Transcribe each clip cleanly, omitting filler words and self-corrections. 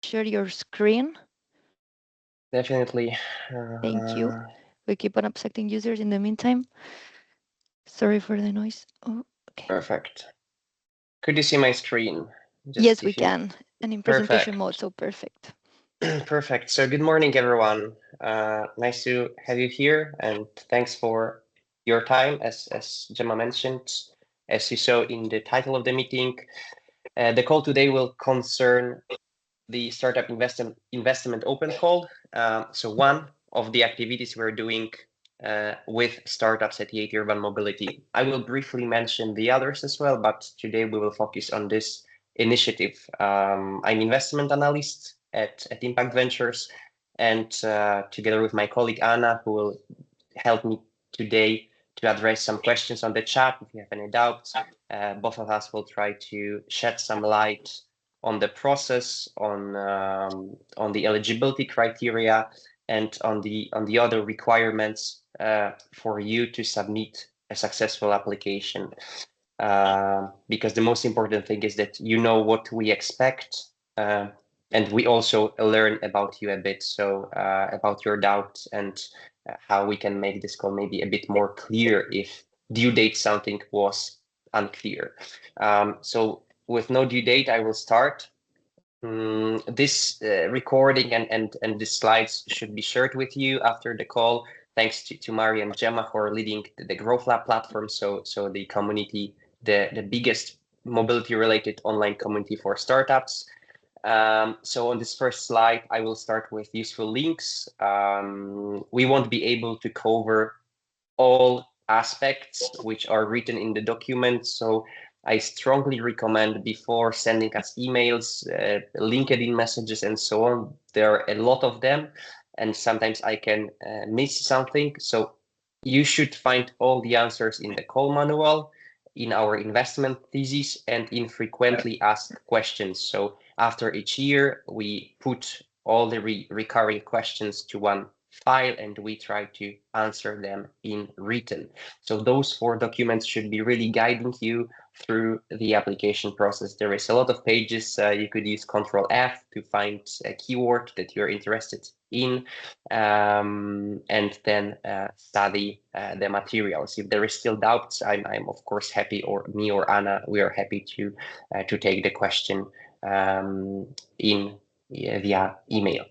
share your screen? Definitely. Thank you. We keep on accepting users in the meantime. Sorry for the noise. Oh, okay. Perfect. Could you see my screen? Yes, Just we if you... can. And in presentation Perfect. mode, so perfect. Perfect. So good morning, everyone. Nice to have you here, and thanks for your time. As Gemma mentioned, as you saw in the title of the meeting, the call today will concern the Startup Investment Open Call. So one of the activities we're doing with startups at EIT Urban Mobility. I will briefly mention the others as well, but today we will focus on this initiative. I'm investment analyst at Impact Ventures, and together with my colleague Anna, who will help me today to address some questions on the chat. If you have any doubts, both of us will try to shed some light on the process, on the eligibility criteria, and on the other requirements for you to submit a successful application. Because the most important thing is that you know what we expect, and we also learn about you a bit, so about your doubts and how we can make this call maybe a bit more clear if due date something was unclear. So with no due date, I will start. This recording and the slides should be shared with you after the call. Thanks to Mari and Gemma for leading the Growth Lab platform. So the community, the biggest mobility-related online community for startups. So on this first slide, I will start with useful links. We won't be able to cover all aspects which are written in the document. So I strongly recommend before sending us emails, LinkedIn messages, and so on. There are a lot of them, and sometimes I can miss something. So you should find all the answers in the call manual, in our investment thesis, and in frequently asked questions. So after each year, we put all the recurring questions to one file and we try to answer them in written. So those 4 documents should be really guiding you through the application process. There is a lot of pages. You could use Control F to find a keyword that you're interested in, and then study the materials. If there is still doubts, I'm of course happy, or me or Anna, we are happy to take the question via email.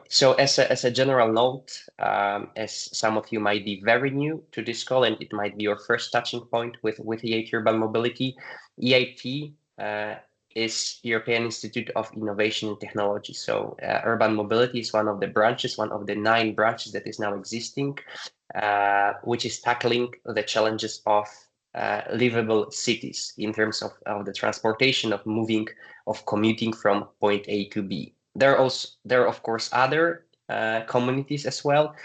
So as a general note, as some of you might be very new to this call and it might be your first touching point with EIT Urban Mobility, EIT is European Institute of Innovation and Technology. So Urban Mobility is one of the branches, one of the 9 branches that is now existing, which is tackling the challenges of livable cities in terms of the transportation, of moving, of commuting from point A to B. There are of course other communities as well,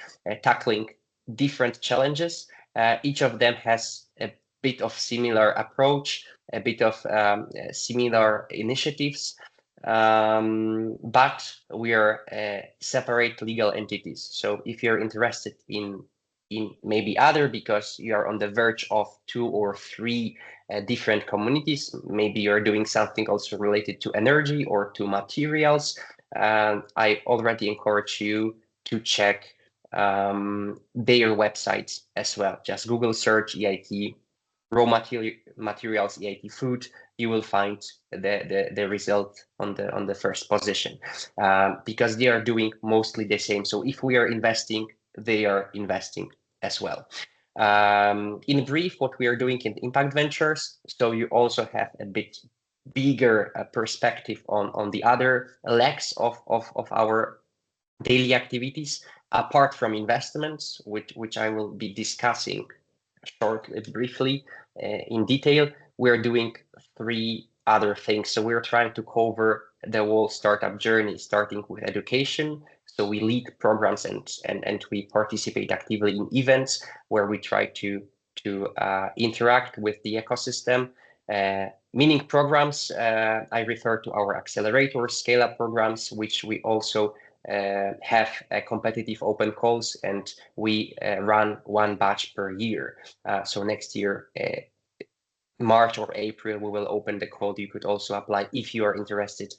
tackling different challenges. Each of them has a bit of similar approach, a bit of similar initiatives, but we are separate legal entities. So if you're interested in maybe other, because you are on the verge of 2 or 3 different communities, maybe you're doing something also related to energy or to materials, I already encourage you to check their websites as well. Just Google search EIT raw materials, EIT food. You will find the result on the first position, because they are doing mostly the same. So if we are investing, they are investing as well. In brief, what we are doing in Impact Ventures, so you also have a bit bigger perspective on the other legs of our daily activities, apart from investments, which I will be discussing shortly, briefly, in detail. We're doing 3 other things. So we're trying to cover the whole startup journey, starting with education. So we lead programs and we participate actively in events where we try to interact with the ecosystem. Meaning programs, I refer to our accelerator scale-up programs, which we also have competitive open calls, and we run 1 batch per year. So next year, March or April, we will open the call. You could also apply if you are interested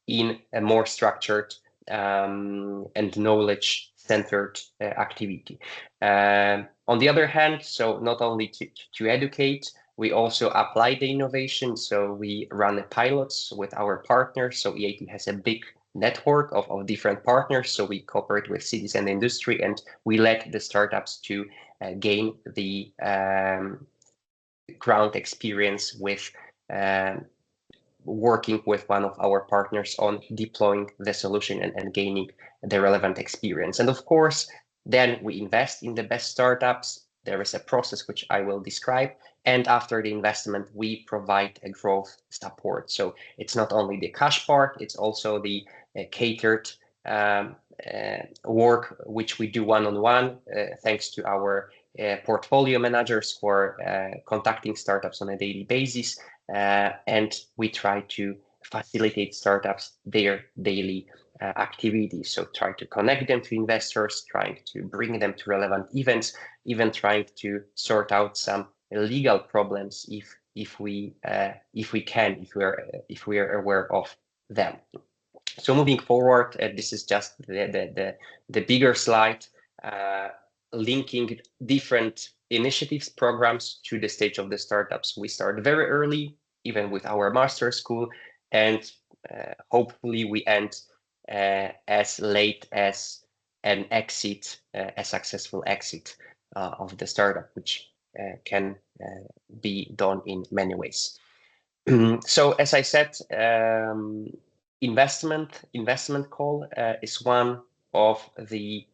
in a more structured and knowledge-centered activity. On the other hand, so not only to educate, we also apply the innovation. So we run pilots with our partners. So EIT has a big network of different partners. So we cooperate with cities and industry, and we let the startups to gain the ground experience with working with one of our partners on deploying the solution and gaining the relevant experience. And of course, then we invest in the best startups. There is a process which I will describe. And after the investment, we provide a growth support. So it's not only the cash part, it's also the catered work which we do one-on-one, thanks to our portfolio managers who are contacting startups on a daily basis. And we try to facilitate startups their daily activities. So try to connect them to investors, trying to bring them to relevant events, even trying to sort out some legal problems if we can, if we are aware of them. So moving forward, this is just the bigger slide, linking different initiatives, programs to the stage of the startups. We start very early, even with our master school, and hopefully we end as late as an exit, a successful exit of the startup, which can be done in many ways. So as I said, investment call is one of the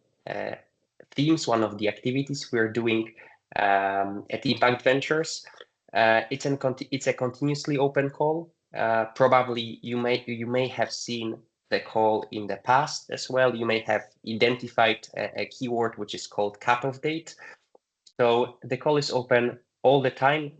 themes, one of the activities we're doing at Impact Ventures. It's a continuously open call. Probably you may have seen the call in the past as well. You may have identified a keyword which is called cutoff date. So the call is open all the time.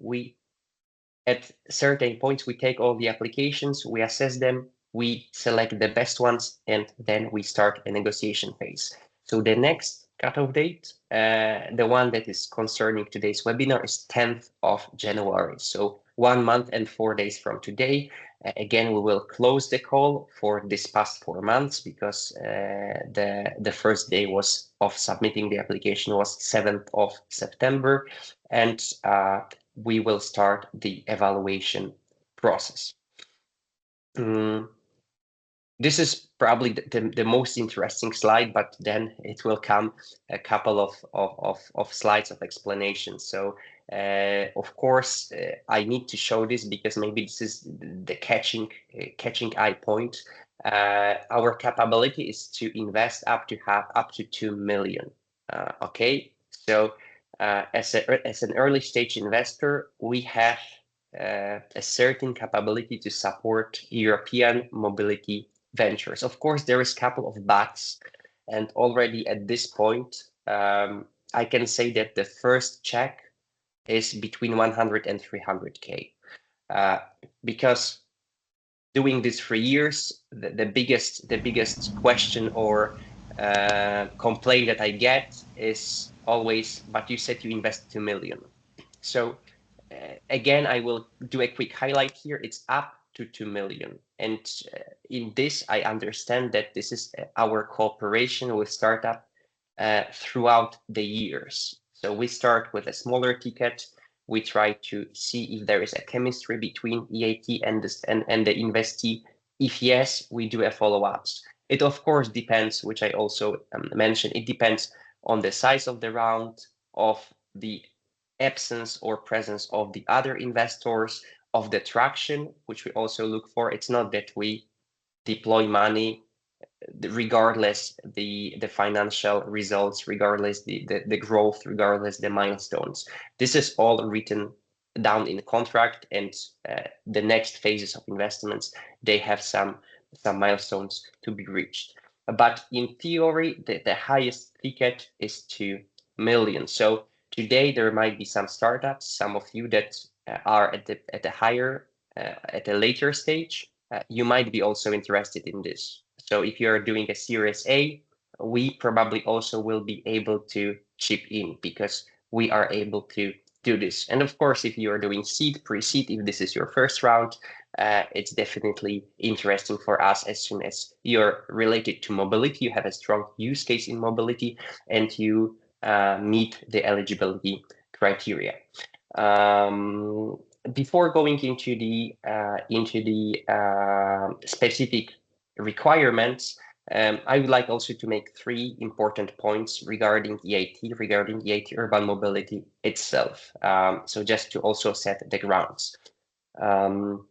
At certain points, we take all the applications, we assess them, we select the best ones, and then we start a negotiation phase. So the next cutoff date, the one that is concerning today's webinar, is 10th of January. So 1 month and 4 days from today. Again, we will close the call for this past 4 months because the first day of submitting the application was 7th of September. And we will start the evaluation process. This is probably the most interesting slide, but then it will come a couple of slides of explanation. So of course, I need to show this because maybe this is the catching eye point. Our capability is to invest up to 2 million. Okay, so as an early stage investor, we have a certain capability to support European mobility ventures. Of course, there is a couple of buts, and already at this point, I can say that the first check is between 100 and 300K. Because doing this for years, the biggest question or complaint that I get is always, but you said you invest 2 million. So again, I will do a quick highlight here. It's up to 2 million. And in this, I understand that this is our cooperation with startup throughout the years. So we start with a smaller ticket. We try to see if there is a chemistry between EIT and the investee. If yes, we do a follow-ups. It of course depends, which I also mentioned, it depends on the size of the round, of the absence or presence of the other investors, of the traction, which we also look for. It's not that we deploy money regardless the financial results, regardless the growth, regardless the milestones. This is all written down in the contract, and the next phases of investments, they have some milestones to be reached. But in theory, the highest ticket is 2 million. So today there might be some startups, some of you that are at a later stage. You might be also interested in this. So if you're doing a Series A, we probably also will be able to chip in because we are able to do this. And of course, if you are doing seed, pre-seed, if this is your first round, it's definitely interesting for us as soon as you're related to mobility, you have a strong use case in mobility, and you meet the eligibility criteria. Um, Before going into the specific requirements, I would like also to make three important points regarding EIT, regarding EIT Urban Mobility itself. So just to also set the grounds. Um,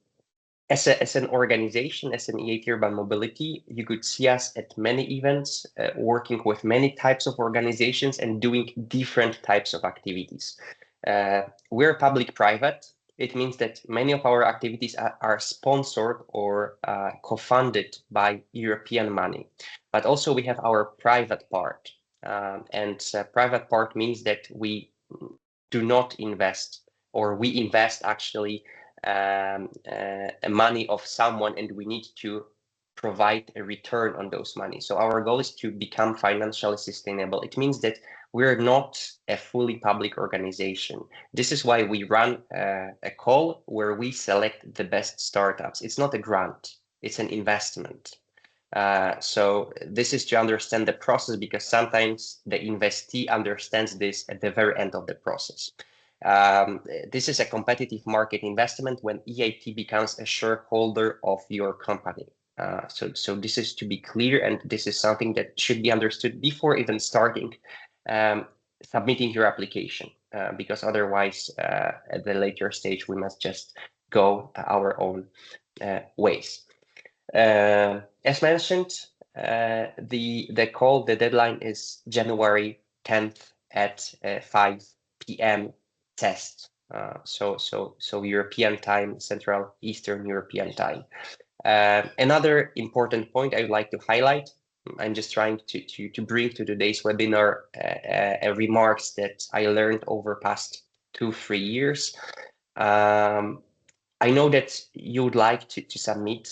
as an organization, as an EIT Urban Mobility, you could see us at many events, working with many types of organizations and doing different types of activities. We're public-private. It means that many of our activities are sponsored or co-funded by European money. But also we have our private part. And private part means that we do not invest, or we invest actually money of someone, and we need to provide a return on those money. So our goal is to become financially sustainable. It means that we're not a fully public organization. This is why we run a call where we select the best startups. It's not a grant, it's an investment. So this is to understand the process, because sometimes the investee understands this at the very end of the process. This is a competitive market investment when EIT becomes a shareholder of your company. So this is to be clear, and this is something that should be understood before even starting submitting your application, because otherwise at the later stage we must just go our own ways. As mentioned, the deadline is January 10th at 5 p.m. test. So European time, Central Eastern European time. Another important point I would like to highlight. I'm just trying to bring to today's webinar remarks that I learned over past 2-3 years. I know that you would like to submit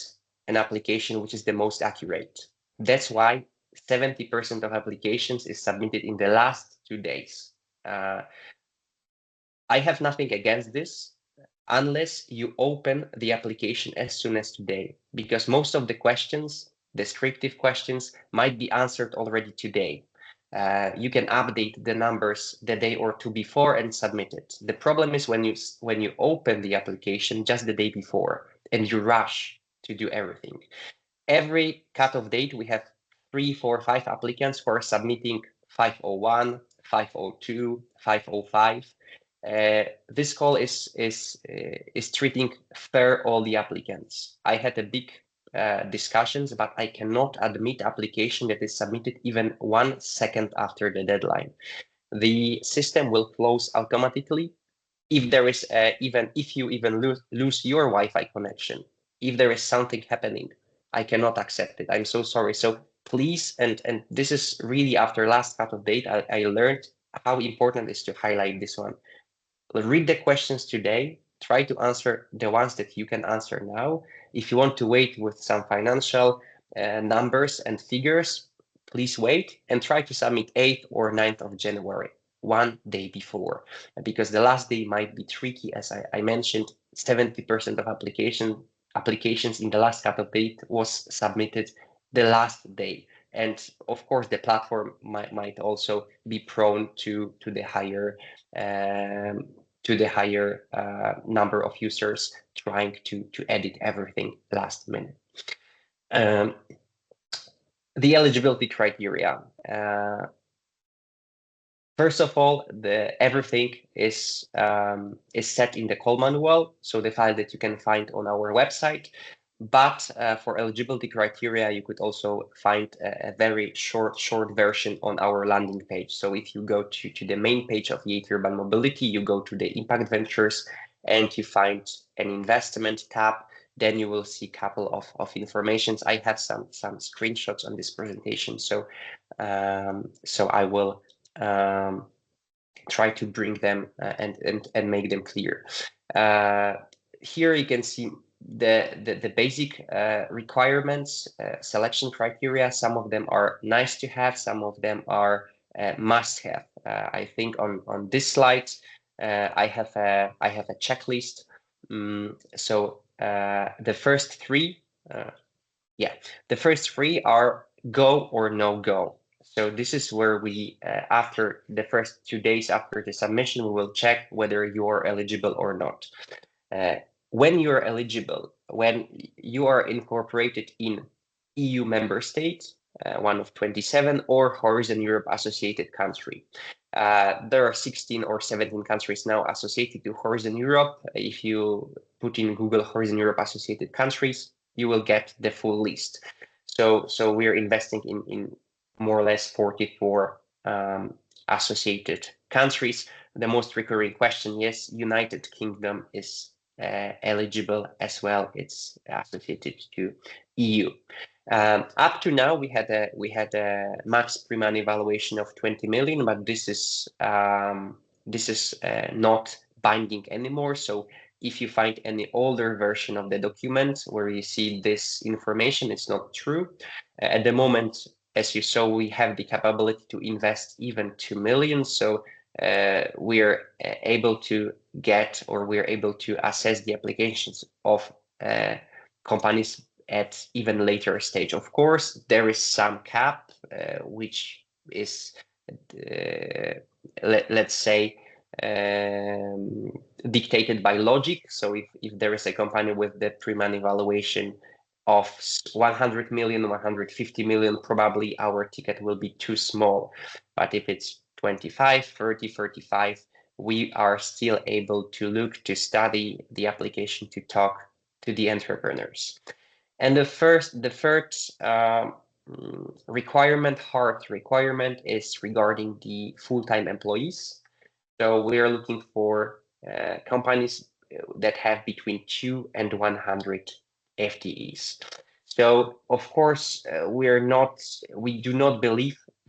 an application which is the most accurate. That's why 70% of applications is submitted in the last 2 days. I have nothing against this unless you open the application as soon as today, because most of the questions, descriptive questions, might be answered already today. You can update the numbers the day or two before and submit it. The problem is when you open the application just the day before and you rush to do everything. Every cutoff date, we have 3, 4, 5 applicants who are submitting 501, 502, 505. This call is treating fair all the applicants. I had a big discussions, but I cannot admit application that is submitted even 1 second after the deadline. The system will close automatically if there is even if you even lose your Wi-Fi connection. If there is something happening, I cannot accept it. I'm so sorry. So please, and this is really after last cutoff date, I learned how important it is to highlight this one. Read the questions today, try to answer the ones that you can answer now. If you want to wait with some financial numbers and figures, please wait and try to submit 8th or 9th of January, one day before, because the last day might be tricky. As I mentioned, 70% of applications in the last cutoff date was submitted the last day. And of course, the platform might also be prone to the higher number of users trying to edit everything last minute. The eligibility criteria. First of all, everything is set in the call manual, so the file that you can find on our website. But for eligibility criteria, you could also find a very short version on our landing page. So if you go to the main page of EIT Urban Mobility, you go to the Impact Ventures and you find an investment tab, then you will see a couple of informations. I have some screenshots on this presentation, so I will try to bring them and make them clear. Here you can see the basic requirements, selection criteria. Some of them are nice to have, some of them are must have. I think on this slide, I have a checklist. The first three, the first three are go or no go. So this is where we, after the first 2 days after the submission, we will check whether you are eligible or not. Uh, when you're eligible, when you are incorporated in EU member state, one of 27, or Horizon Europe associated country. There are 16 or 17 countries now associated to Horizon Europe. If you put in Google Horizon Europe associated countries, you will get the full list. So we're investing in more or less 44 associated countries. The most recurring question, yes, United Kingdom is eligible as well. It's associated to EU. Up to now, we had a max pre-money valuation of 20 million, but this is not binding anymore. So if you find any older version of the document where you see this information, it's not true. At the moment, as you saw, we have the capability to invest even 2 million. So we're able to get, or we're able to assess the applications of companies at even later stage. Of course, there is some cap, which is, let's say, dictated by logic. So if there is a company with the pre-money valuation of 100 million, 150 million, probably our ticket will be too small. But if it's 25, 30, 35, we are still able to look, to study the application, to talk to the entrepreneurs. And the third hard requirement is regarding the full-time employees. So we are looking for companies that have between 2 and 100 FTEs. So of course, we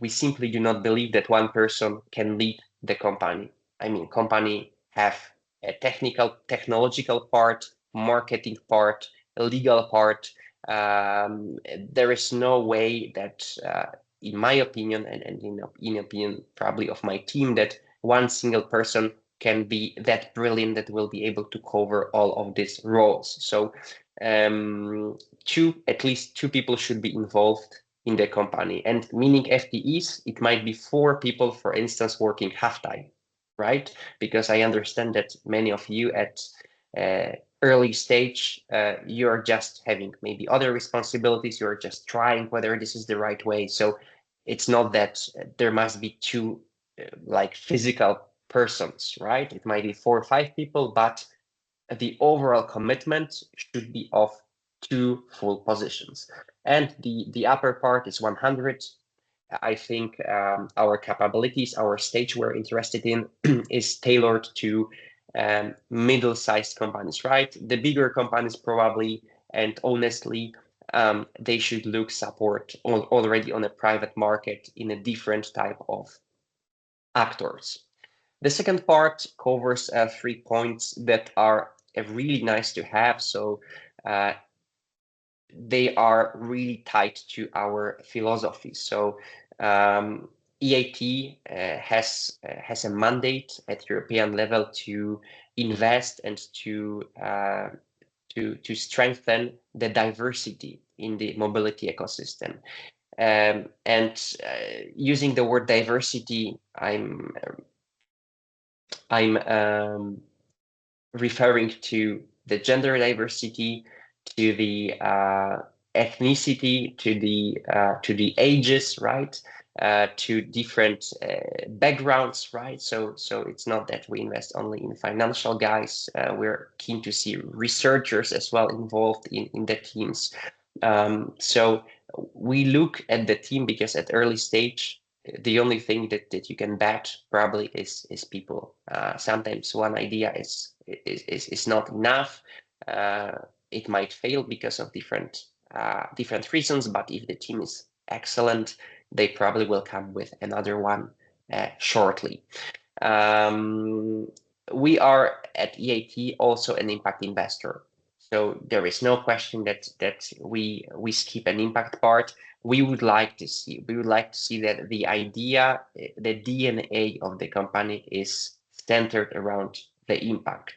simply do not believe that one person can lead the company. I mean, company have a technological part, marketing part, a legal part. There is no way that, in my opinion, and in opinion probably of my team, that one single person can be that brilliant that will be able to cover all of these roles. So at least two people should be involved in the company. And meaning FTEs, it might be 4 people, for instance, working half-time, right? Because I understand that many of you at early stage, you're just having maybe other responsibilities, you're just trying whether this is the right way. So it's not that there must be two like physical persons, right? It might be 4 or 5 people, but the overall commitment should be of 2 full positions. And the upper part is 100. I think our capabilities, our stage we're interested in is tailored to middle-sized companies, right? The bigger companies probably, and honestly, they should look support already on a private market in a different type of actors. The second part covers 3 points that are really nice to have. So they are really tied to our philosophy. So EIT has a mandate at European level to invest and to strengthen the diversity in the mobility ecosystem. And using the word diversity, I'm referring to the gender diversity, to the ethnicity, to the ages, right? To different backgrounds, right? So it's not that we invest only in financial guys. We're keen to see researchers as well involved in the teams. So we look at the team because at early stage, the only thing that you can bet probably is people. Sometimes one idea is not enough. It might fail because of different reasons, but if the team is excellent, they probably will come with another one shortly. We are at EIT also an impact investor. So there is no question that we skip an impact part. We would like to see that the idea, the DNA of the company is centered around the impact.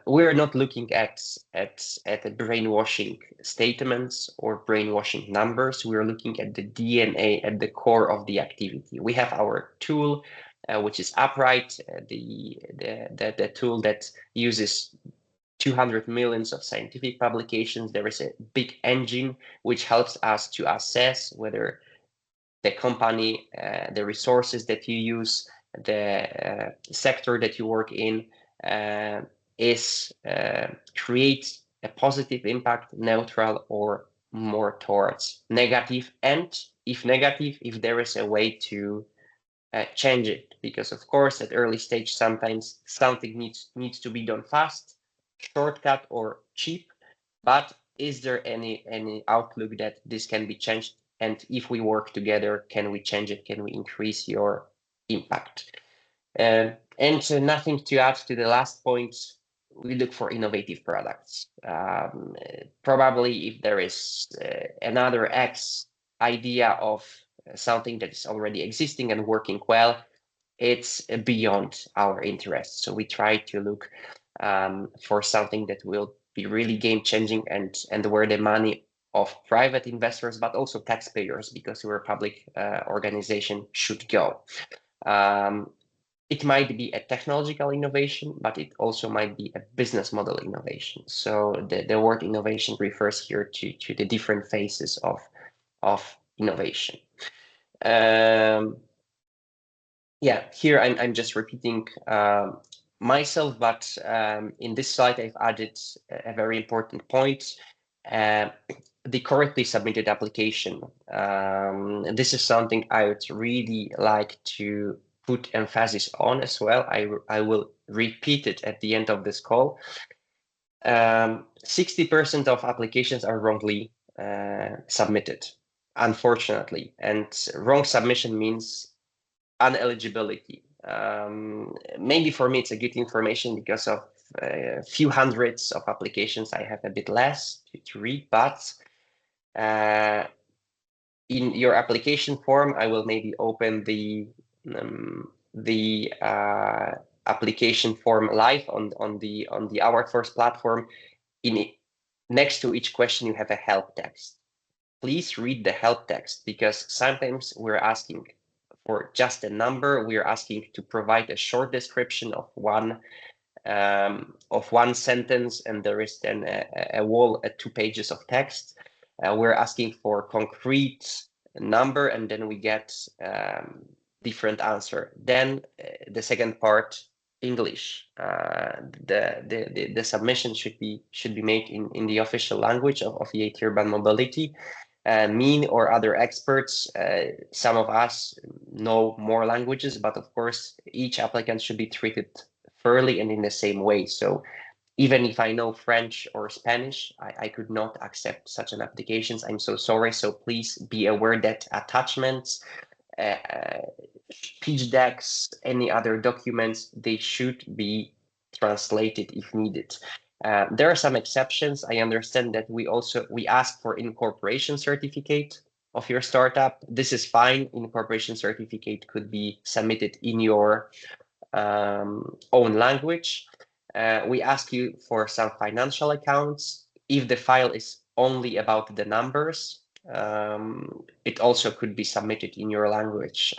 We're not looking at the brainwashing statements or brainwashing numbers. We're looking at the DNA at the core of the activity. We have our tool, which is Upright, the tool that uses 200 millions of scientific publications. There is a big engine which helps us to assess whether the company, the resources that you use, the sector that you work in uh, is creates a positive impact, neutral, or more towards negative. And if negative, if there is a way to change it, because of course at early stage sometimes something needs to be done fast, shortcut, or cheap. But is there any outlook that this can be changed, and if we work together, can we change it? Can we increase your impact? And nothing to add to the last point. We look for innovative products. Probably if there is another X idea of something that is already existing and working well, it's beyond our interests. So we try to look for something that will be really game changing, and where the money of private investors, but also taxpayers, because we're a public organization, should go. Um, it might be a technological innovation, but it also might be a business model innovation. So the word innovation refers here to the different phases of innovation. Yeah, here I'm just repeating myself, but in this slide I've added a very important point. Uh, the correctly submitted application. This is something I would really like to put emphasis on as well. I will repeat it at the end of this call. 60% of applications are wrongly submitted, unfortunately, and wrong submission means uneligibility. Maybe for me it's a good information because of a few hundreds of applications I have a bit less to read, but in your application form I will maybe open the application form live on the Our Course platform. Next to each question you have a help text. Please read the help text, because sometimes we're asking for just a number. We're asking to provide a short description of one sentence, and there is then a wall at 2 pages of text. We're asking for concrete number, and then we get different answer. Then the second part, English. The submission should be made in the official language of EIT Urban Mobility. Me or other experts, some of us know more languages, but of course each applicant should be treated fairly and in the same way. So even if I know French or Spanish, I could not accept such an application. I'm so sorry. So please be aware that attachments, pitch decks, any other documents, they should be translated if needed. There are some exceptions. I understand that we ask for incorporation certificate of your startup. This is fine. Incorporation certificate could be submitted in your own language. We ask you for some financial accounts. If the file is only about the numbers, it also could be submitted in your language.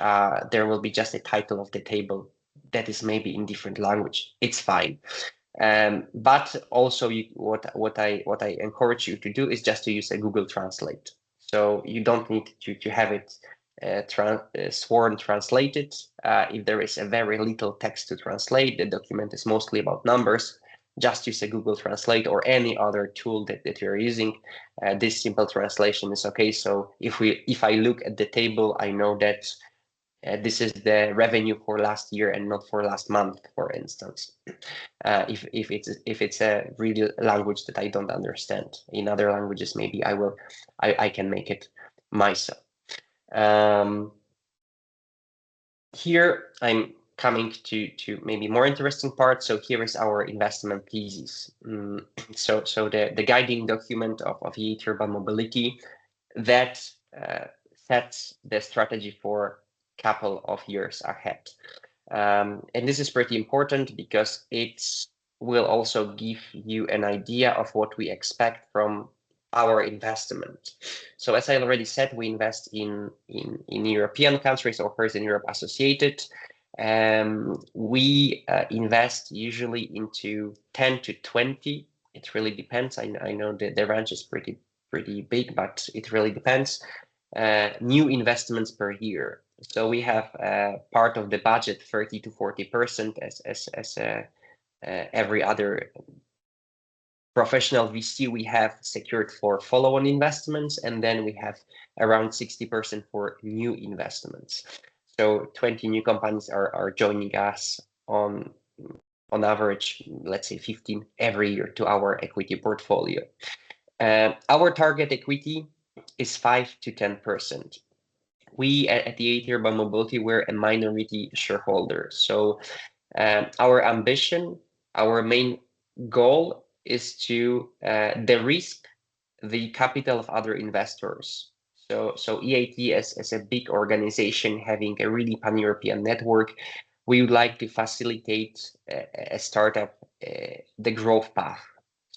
There will be just a title of the table that is maybe in different language. It's fine. But also what I encourage you to do is just to use a Google Translate. So you don't need to have it sworn translated. If there is a very little text to translate, the document is mostly about numbers, just use a Google Translate or any other tool that you're using. This simple translation is okay. So if I look at the table, I know that this is the revenue for last year and not for last month, for instance. If it's a real language that I don't understand. In other languages, maybe I can make it myself. Here I'm coming to maybe more interesting part. So here is our investment thesis. So the guiding document of EIT Urban Mobility that sets the strategy for a couple of years ahead. And this is pretty important because it will also give you an idea of what we expect from our investment. So as I already said, we invest in European countries or first in Europe associated. We invest usually into 10 to 20. It really depends. I know that the range is pretty big, but it really depends. New investments per year. So we have part of the budget, 30 to 40% as every other professional VC we have secured for follow-on investments, and then we have around 60% for new investments. So 20 new companies are joining us on average, let's say 15 every year to our equity portfolio. Our target equity is 5 to 10%. We at the EIT Urban Mobility, we're a minority shareholder. So our ambition, our main goal is to de-risk the capital of other investors. So EIT as a big organization having a really pan-European network, we would like to facilitate a startup the growth path.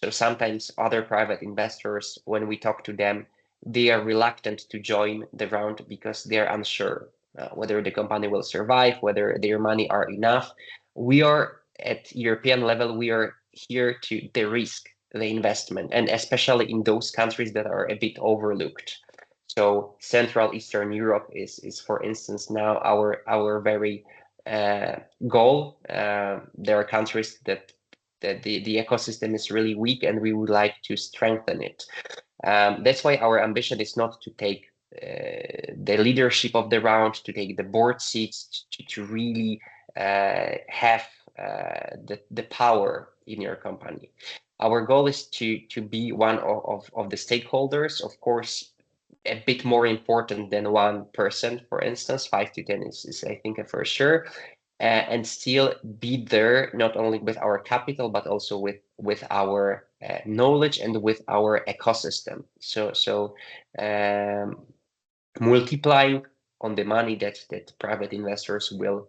So sometimes other private investors, when we talk to them, they are reluctant to join the round because they're unsure whether the company will survive, whether their money are enough. We are at European level, we are here to de-risk the investment, and especially in those countries that are a bit overlooked. So Central Eastern Europe is for instance now our very goal. There are countries that the ecosystem is really weak, and we would like to strengthen it. That's why our ambition is not to take the leadership of the round, to take the board seats, to really have the power in your company. Our goal is to be one of the stakeholders. Of course, a bit more important than 1%, for instance. 5 to 10 is I think for sure. And still be there not only with our capital but also with our knowledge and with our ecosystem. So multiplying on the money that private investors will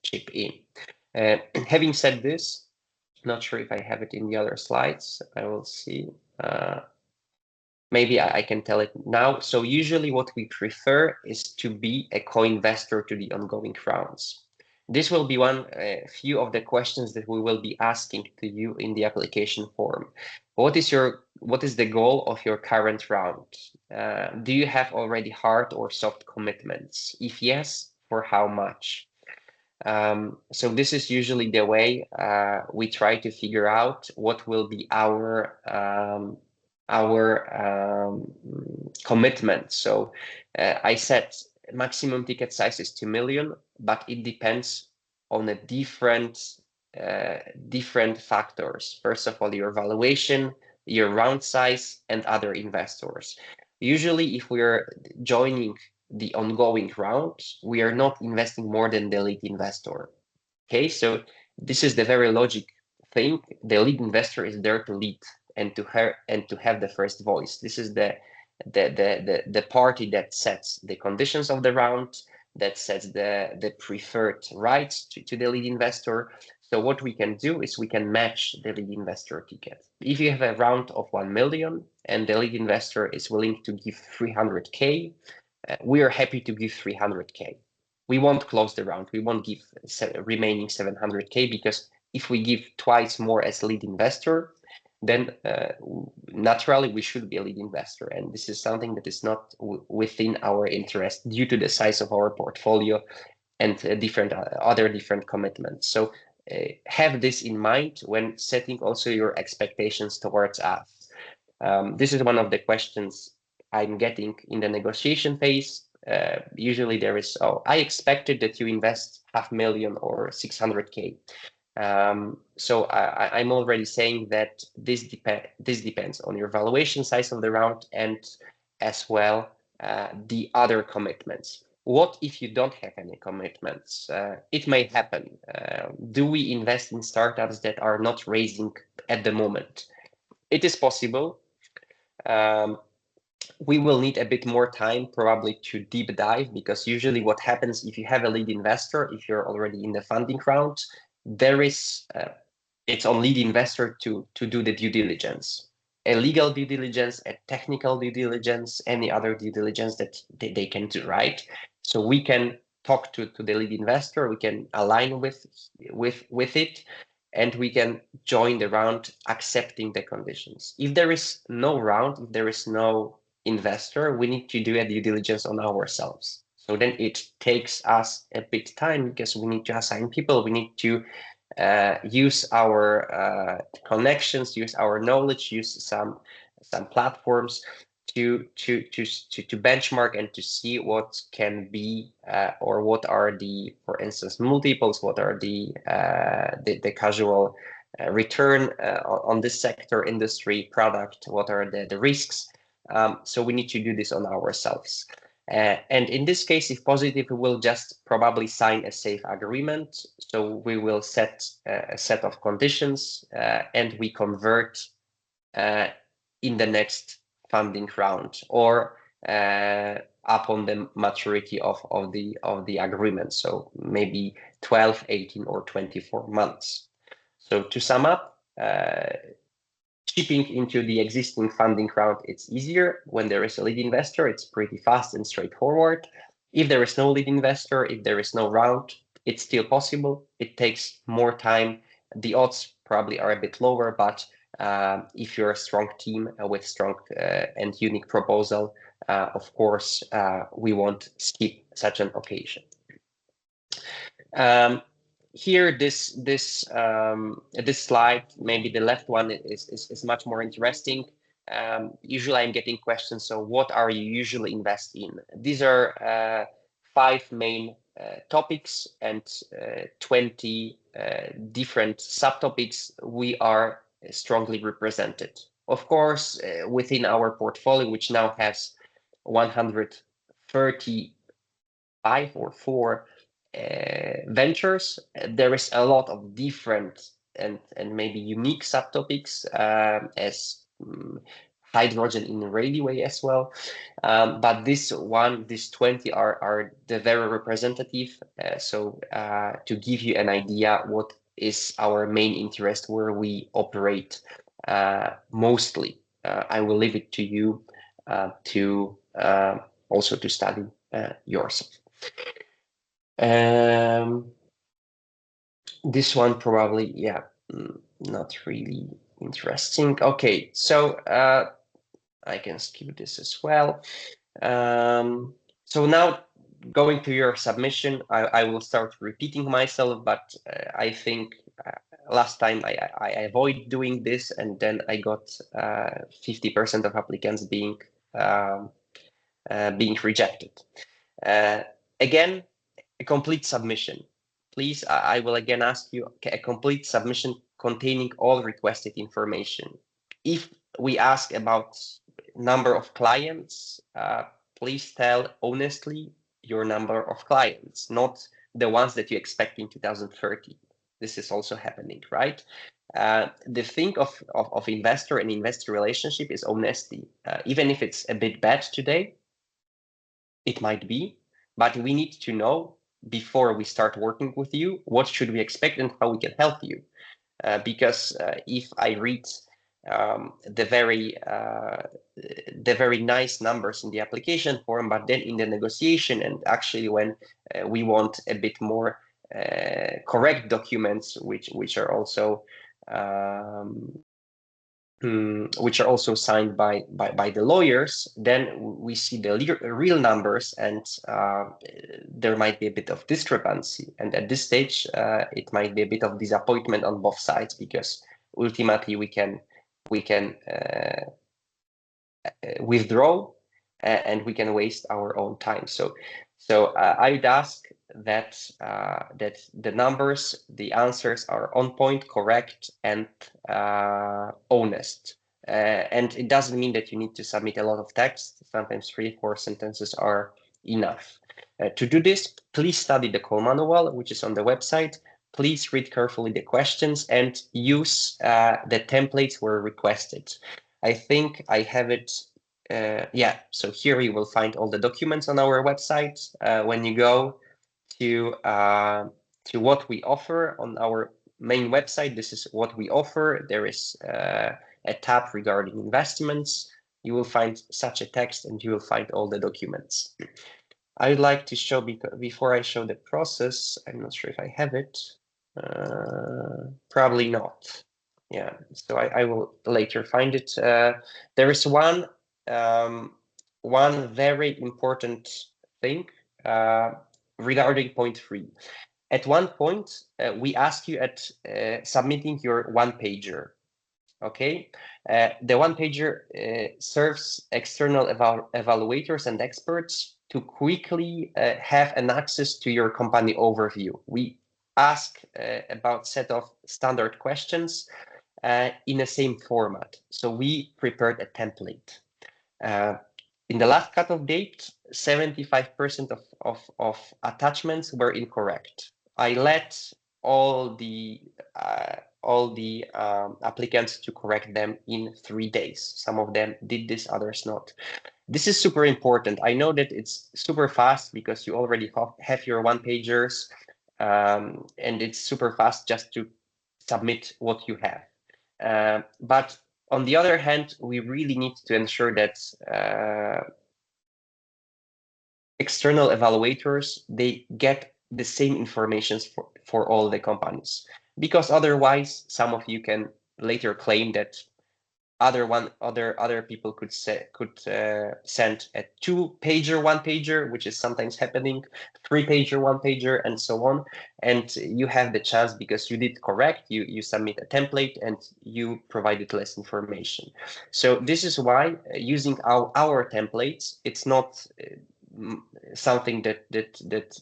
chip in. Having said this, not sure if I have it in the other slides. I will see. Maybe I can tell it now. So usually what we prefer is to be a co-investor to the ongoing rounds. This will be one few of the questions that we will be asking to you in the application form. What is the goal of your current round? Do you have already hard or soft commitments? If yes, for how much? So this is usually the way we try to figure out what will be our commitment. So I said maximum ticket size is 2 million, but it depends on a different factors. First of all, your valuation, your round size, and other investors. Usually, if we're joining the ongoing round, we are not investing more than the lead investor. Okay, so this is the very logic thing. The lead investor is there to lead and to have the first voice. This is the party that sets the conditions of the round, that sets the preferred rights to the lead investor. So what we can do is we can match the lead investor ticket. If you have a round of 1 million and the lead investor is willing to give 300K, we are happy to give 300K. We won't close the round. We won't give remaining 700K, because if we give twice more as lead investor, then naturally we should be a lead investor. And this is something that is not within our interest due to the size of our portfolio and other different commitments. So have this in mind when setting also your expectations towards us. This is one of the questions I'm getting in the negotiation phase. Usually there is, oh, I expected that you invest 500,000 or 600K. So I'm already saying that this depends on your valuation size of the round, and as well the other commitments. What if you don't have any commitments? It may happen. Do we invest in startups that are not raising at the moment? It is possible. we will need a bit more time probably to deep dive, because usually what happens if you have a lead investor, if you're already in the funding round, there is it's on lead investor to do the due diligence, a legal due diligence, a technical due diligence, any other due diligence that they can do, right? So we can talk to the lead investor, we can align with it, and we can join the round accepting the conditions. If there is no round, if there is no investor, we need to do a due diligence on ourselves. So then it takes us a bit time, because we need to assign people, we need to use our connections, use our knowledge, use some platforms to benchmark and to see what can be or what are the, for instance, multiples, what are the casual return on this sector, industry, product, what are the risks. So we need to do this on ourselves. And in this case, if positive, we will just probably sign a safe agreement. So we will set a set of conditions and we convert in the next funding round, or upon the maturity of the agreement. So maybe 12, 18, or 24 months. So to sum up, chipping into the existing funding round, it's easier. When there is a lead investor, it's pretty fast and straightforward. If there is no lead investor, if there is no round, it's still possible. It takes more time. The odds probably are a bit lower, but if you're a strong team with strong and unique proposal, of course, we won't skip such an occasion. Here, this slide, maybe the left one, is much more interesting. Usually I'm getting questions, so what are you usually invest in? These are 5 main topics and 20 different subtopics we are strongly represented. Of course, within our portfolio, which now has 135 or 4 ventures, there is a lot of different and maybe unique subtopics, as hydrogen in a railway as well. But these 20 are the very representative. So to give you an idea what is our main interest, where we operate mostly, I will leave it to you to also to study yourself. This one probably, yeah, not really interesting. Okay, so I can skip this as well. So now going to your submission, I will start repeating myself, but I think last time I avoid doing this, and then I got 50% of applicants being rejected. Again, a complete submission. Please, I will again ask you a complete submission containing all requested information. If we ask about number of clients, please tell honestly your number of clients, not the ones that you expect in 2030. This is also happening, right? The thing of investor and investor relationship is honesty. Even if it's a bit bad today, it might be, but we need to know before we start working with you, what should we expect and how we can help you. Because if I read the very nice numbers in the application form, but then in the negotiation, and actually when we want a bit more correct documents, which are also signed by the lawyers, then we see the real numbers, and there might be a bit of discrepancy. And at this stage, it might be a bit of disappointment on both sides, because ultimately we can withdraw and we can waste our own time. So I would ask that the numbers, the answers are on point, correct, and honest. And it doesn't mean that you need to submit a lot of text. Sometimes 3-4 sentences are enough. To do this, please study the call manual, which is on the website. Please read carefully the questions and use the templates where requested. I think I have it yeah, so here you will find all the documents on our website. When you go to what we offer on our main website, this is what we offer. There is a tab regarding investments. You will find such a text and you will find all the documents. I would like to show, before I show the process, I'm not sure if I have it. Probably not. Yeah, so I will later find it. There is one very important thing regarding point 3. At one point, we ask you at submitting your one-pager. Okay, the one-pager serves external evaluators and experts to quickly have an access to your company overview. We ask about set of standard questions in the same format. So we prepared a template. In the last cutoff date, 75% of attachments were incorrect. I let all the applicants to correct them in 3 days. Some of them did this, others not. This is super important. I know that it's super fast because you already have your one-pagers, and it's super fast just to submit what you have. But on the other hand, we really need to ensure that external evaluators, they get the same information for all the companies, because otherwise some of you can later claim that other people could send a 2-pager one-pager, which is sometimes happening, 3-pager one-pager, and so on. And you have the chance, because you did correct, you submit a template and you provided less information. So this is why using our templates, it's not something that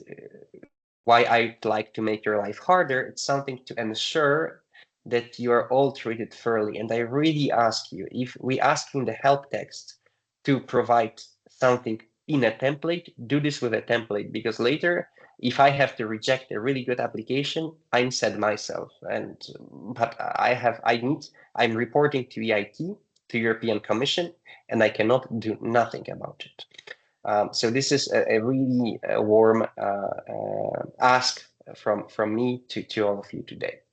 why I'd like to make your life harder. It's something to ensure that you are all treated fairly. And I really ask you, if we ask in the help text to provide something in a template, do this with a template, because later, if I have to reject a really good application, I'm sad myself. But I'm reporting to EIT, to European Commission, and I cannot do nothing about it. So this is a really warm ask from me to all of you today.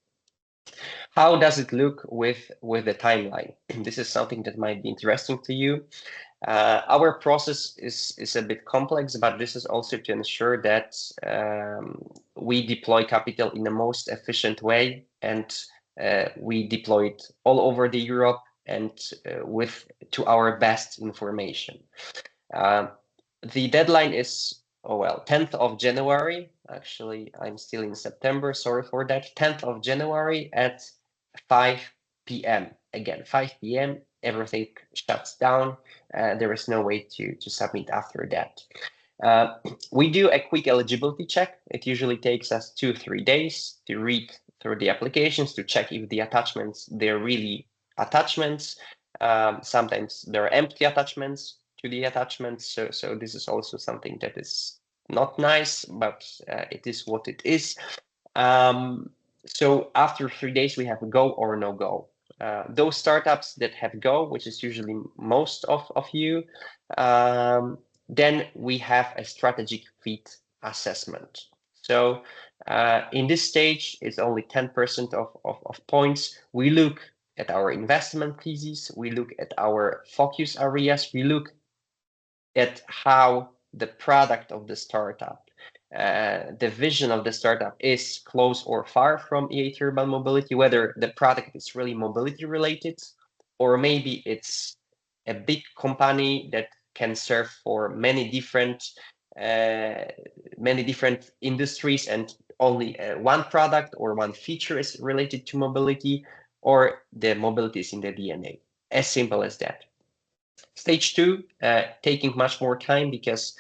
How does it look with the timeline? This is something that might be interesting to you. Our process is a bit complex, but this is also to ensure that we deploy capital in the most efficient way, and we deploy it all over the Europe and to our best information. The deadline is, 10th of January. Actually, I'm still in September. Sorry for that. 10th of January at 5 p.m. Again, 5 p.m. Everything shuts down. There is no way to submit after that. We do a quick eligibility check. It usually takes us 2-3 days to read through the applications, to check if the attachments, they're really attachments. Sometimes there are empty attachments to the attachments. So this is also something that is not nice, but it is what it is. So after 3 days, we have a go or no go. Those startups that have go, which is usually most of you, then we have a strategic fit assessment. So in this stage, it's only 10% of points. We look at our investment thesis, we look at our focus areas, we look at how the product of the startup, the vision of the startup is close or far from EIT Urban Mobility, whether the product is really mobility related, or maybe it's a big company that can serve for many different industries, and only one product or one feature is related to mobility, or the mobility is in the DNA. As simple as that. Stage 2, taking much more time, because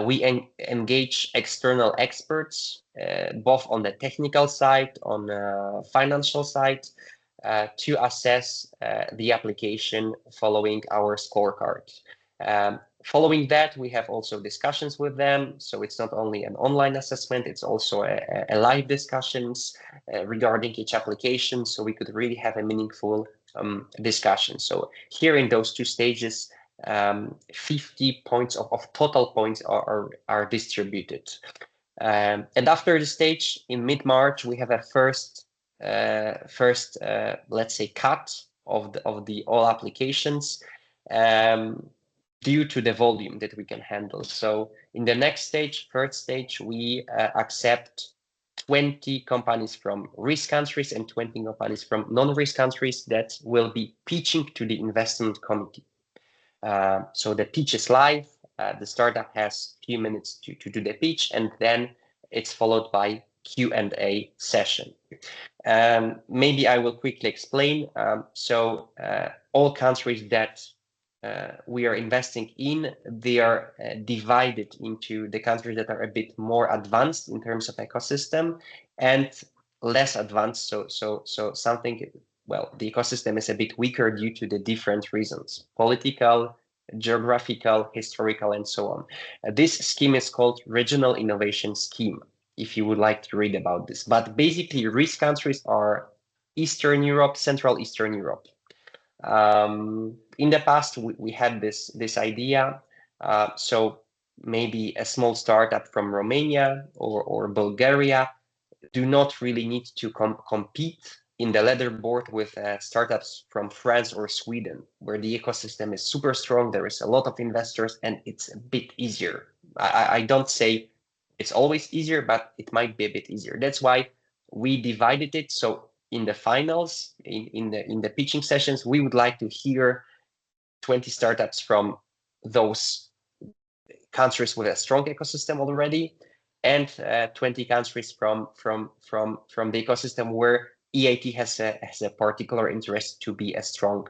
we engage external experts, both on the technical side, on the financial side, to assess the application following our scorecard. Following that, we have also discussions with them. So it's not only an online assessment, it's also a live discussions regarding each application. So we could really have a meaningful discussion. So here in those 2 stages, 50 points of total points are distributed. And after the stage in mid-March, we have a first let's say cut of the all applications due to the volume that we can handle. So in the next stage, third stage, we accept 20 companies from risk countries and 20 companies from non-risk countries that will be pitching to the investment committee. So the pitch is live. The startup has a few minutes to do the pitch, and then it's followed by Q&A session. Maybe I will quickly explain. So all countries that we are investing in, they are divided into the countries that are a bit more advanced in terms of ecosystem and less advanced. So something, well, the ecosystem is a bit weaker due to the different reasons: political, geographical, historical, and so on. This scheme is called Regional Innovation Scheme, if you would like to read about this. But basically, risk countries are Eastern Europe, Central Eastern Europe. In the past, we had this idea. So maybe a small startup from Romania or Bulgaria do not really need to compete in the leaderboard with startups from France or Sweden, where the ecosystem is super strong. There is a lot of investors, and it's a bit easier. I don't say it's always easier, but it might be a bit easier. That's why we divided it. So in the finals, in the pitching sessions, we would like to hear 20 startups from those countries with a strong ecosystem already, and 20 countries from the ecosystem where EIT has a particular interest to be a strong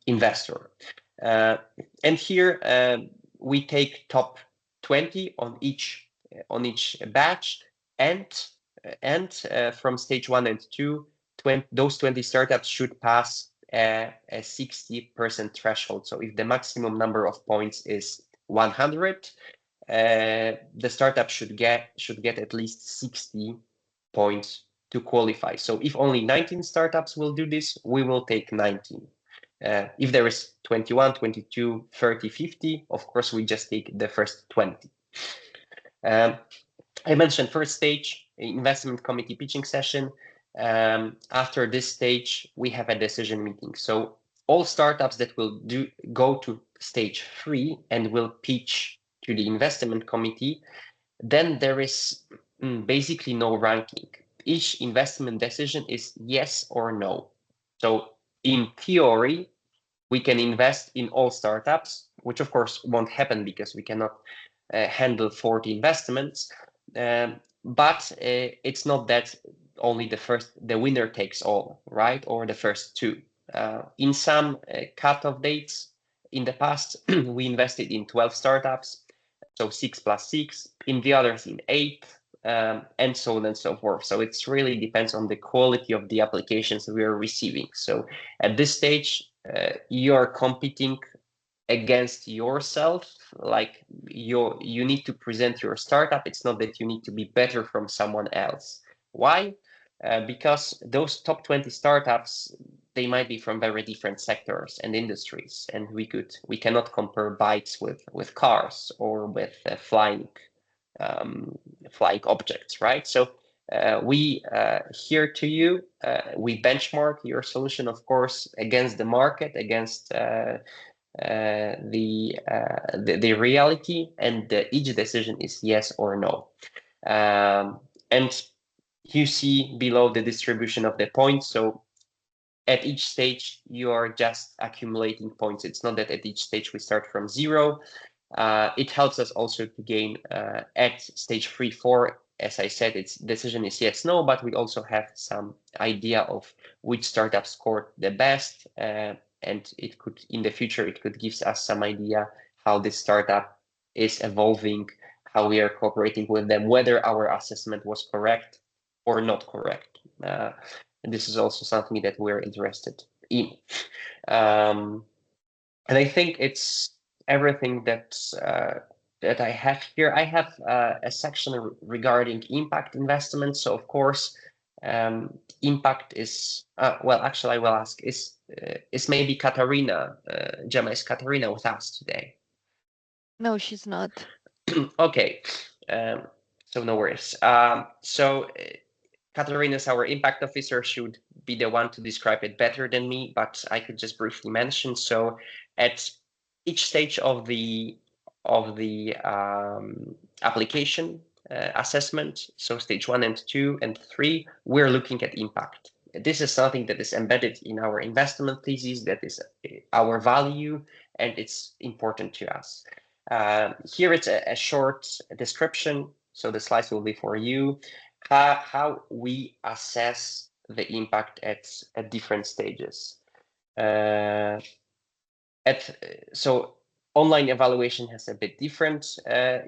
investor. And here we take top 20 on each batch, and from stage 1 and 2, those 20 startups should pass a 60% threshold. So if the maximum number of points is 100, the startup should get at least 60 points to qualify. So if only 19 startups will do this, we will take 19. If there is 21, 22, 30, 50, of course, we just take the first 20. I mentioned first stage, investment committee pitching session. After this stage, we have a decision meeting. So all startups that will go to stage 3 and will pitch to the investment committee, then there is basically no ranking. Each investment decision is yes or no. So in theory, we can invest in all startups, which of course won't happen because we cannot handle 40 investments. But it's not that only the winner takes all, right? Or the first two. In some cutoff dates in the past, we invested in 12 startups, so 6 plus 6, in the others in 8, and so on and so forth. So it really depends on the quality of the applications we are receiving. So at this stage, you are competing against yourself. Like you need to present your startup. It's not that you need to be better from someone else. Why? Because those top 20 startups, they might be from very different sectors and industries, and we cannot compare bikes with cars or with flying objects, right? So we here to you, we benchmark your solution, of course, against the market, against the reality, and each decision is yes or no. And you see below the distribution of the points. So at each stage, you are just accumulating points. It's not that at each stage we start from 0. It helps us also to gain at stage 3, 4. As I said, its decision is yes, no, but we also have some idea of which startup scored the best, and it could, in the future, it could give us some idea how this startup is evolving, how we are cooperating with them, whether our assessment was correct or not correct. And this is also something that we're interested in. And I think it's everything that I have here. I have a section regarding impact investments. So of course, impact is well, actually I will ask, is maybe Katarina, Gemma, is Katarina with us today? No, she's not. Okay, um, so no worries. Katarina is our impact officer, should be the one to describe it better than me, but I could just briefly mention. So at each stage of the application assessment, so stage 1 and 2 and 3, we're looking at impact. This is something that is embedded in our investment thesis, that is our value, and it's important to us. Here it's a short description, so the slides will be for you. How we assess the impact at different stages. Uh, so online evaluation has a bit different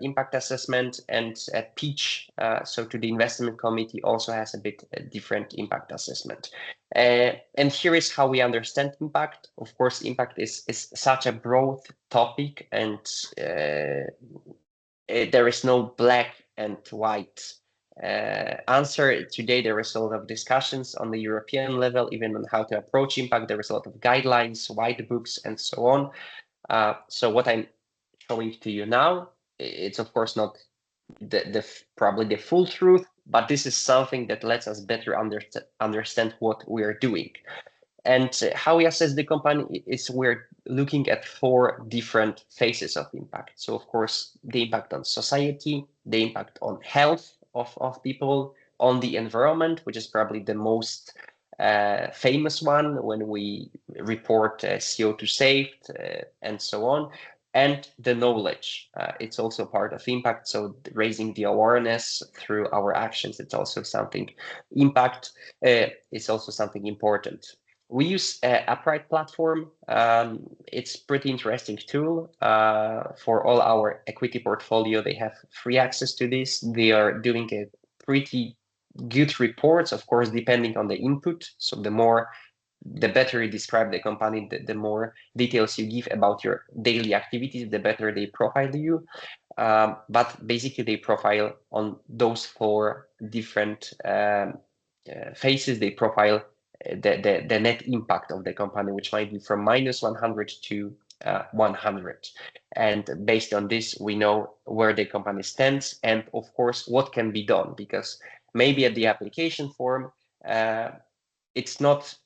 impact assessment, and at pitch, so to the investment committee, also has a bit different impact assessment. And here is how we understand impact. Of course, impact is such a broad topic, and there is no black and white answer. Today, there is a lot of discussions on the European level, even on how to approach impact. There is a lot of guidelines, white books, and so on. So what I'm showing to you now, it's of course not probably the full truth, but this is something that lets us better understand what we are doing. And how we assess the company is we're looking at 4 different phases of impact. So of course, the impact on society, the impact on health of people, on the environment, which is probably the most famous one when we report CO2 saved and so on, and the knowledge. It's also part of impact. So raising the awareness through our actions, it's also something impact is also something important. We use Upright platform. It's pretty interesting tool for all our equity portfolio. They have free access to this. They are doing a pretty good reports, of course, depending on the input. So the better you describe the company, the more details you give about your daily activities, the better they profile you. But basically, they profile on those 4 different phases. They profile the net impact of the company, which might be from -100 to 100. And based on this, we know where the company stands and, of course, what can be done. Because maybe at the application form, it's not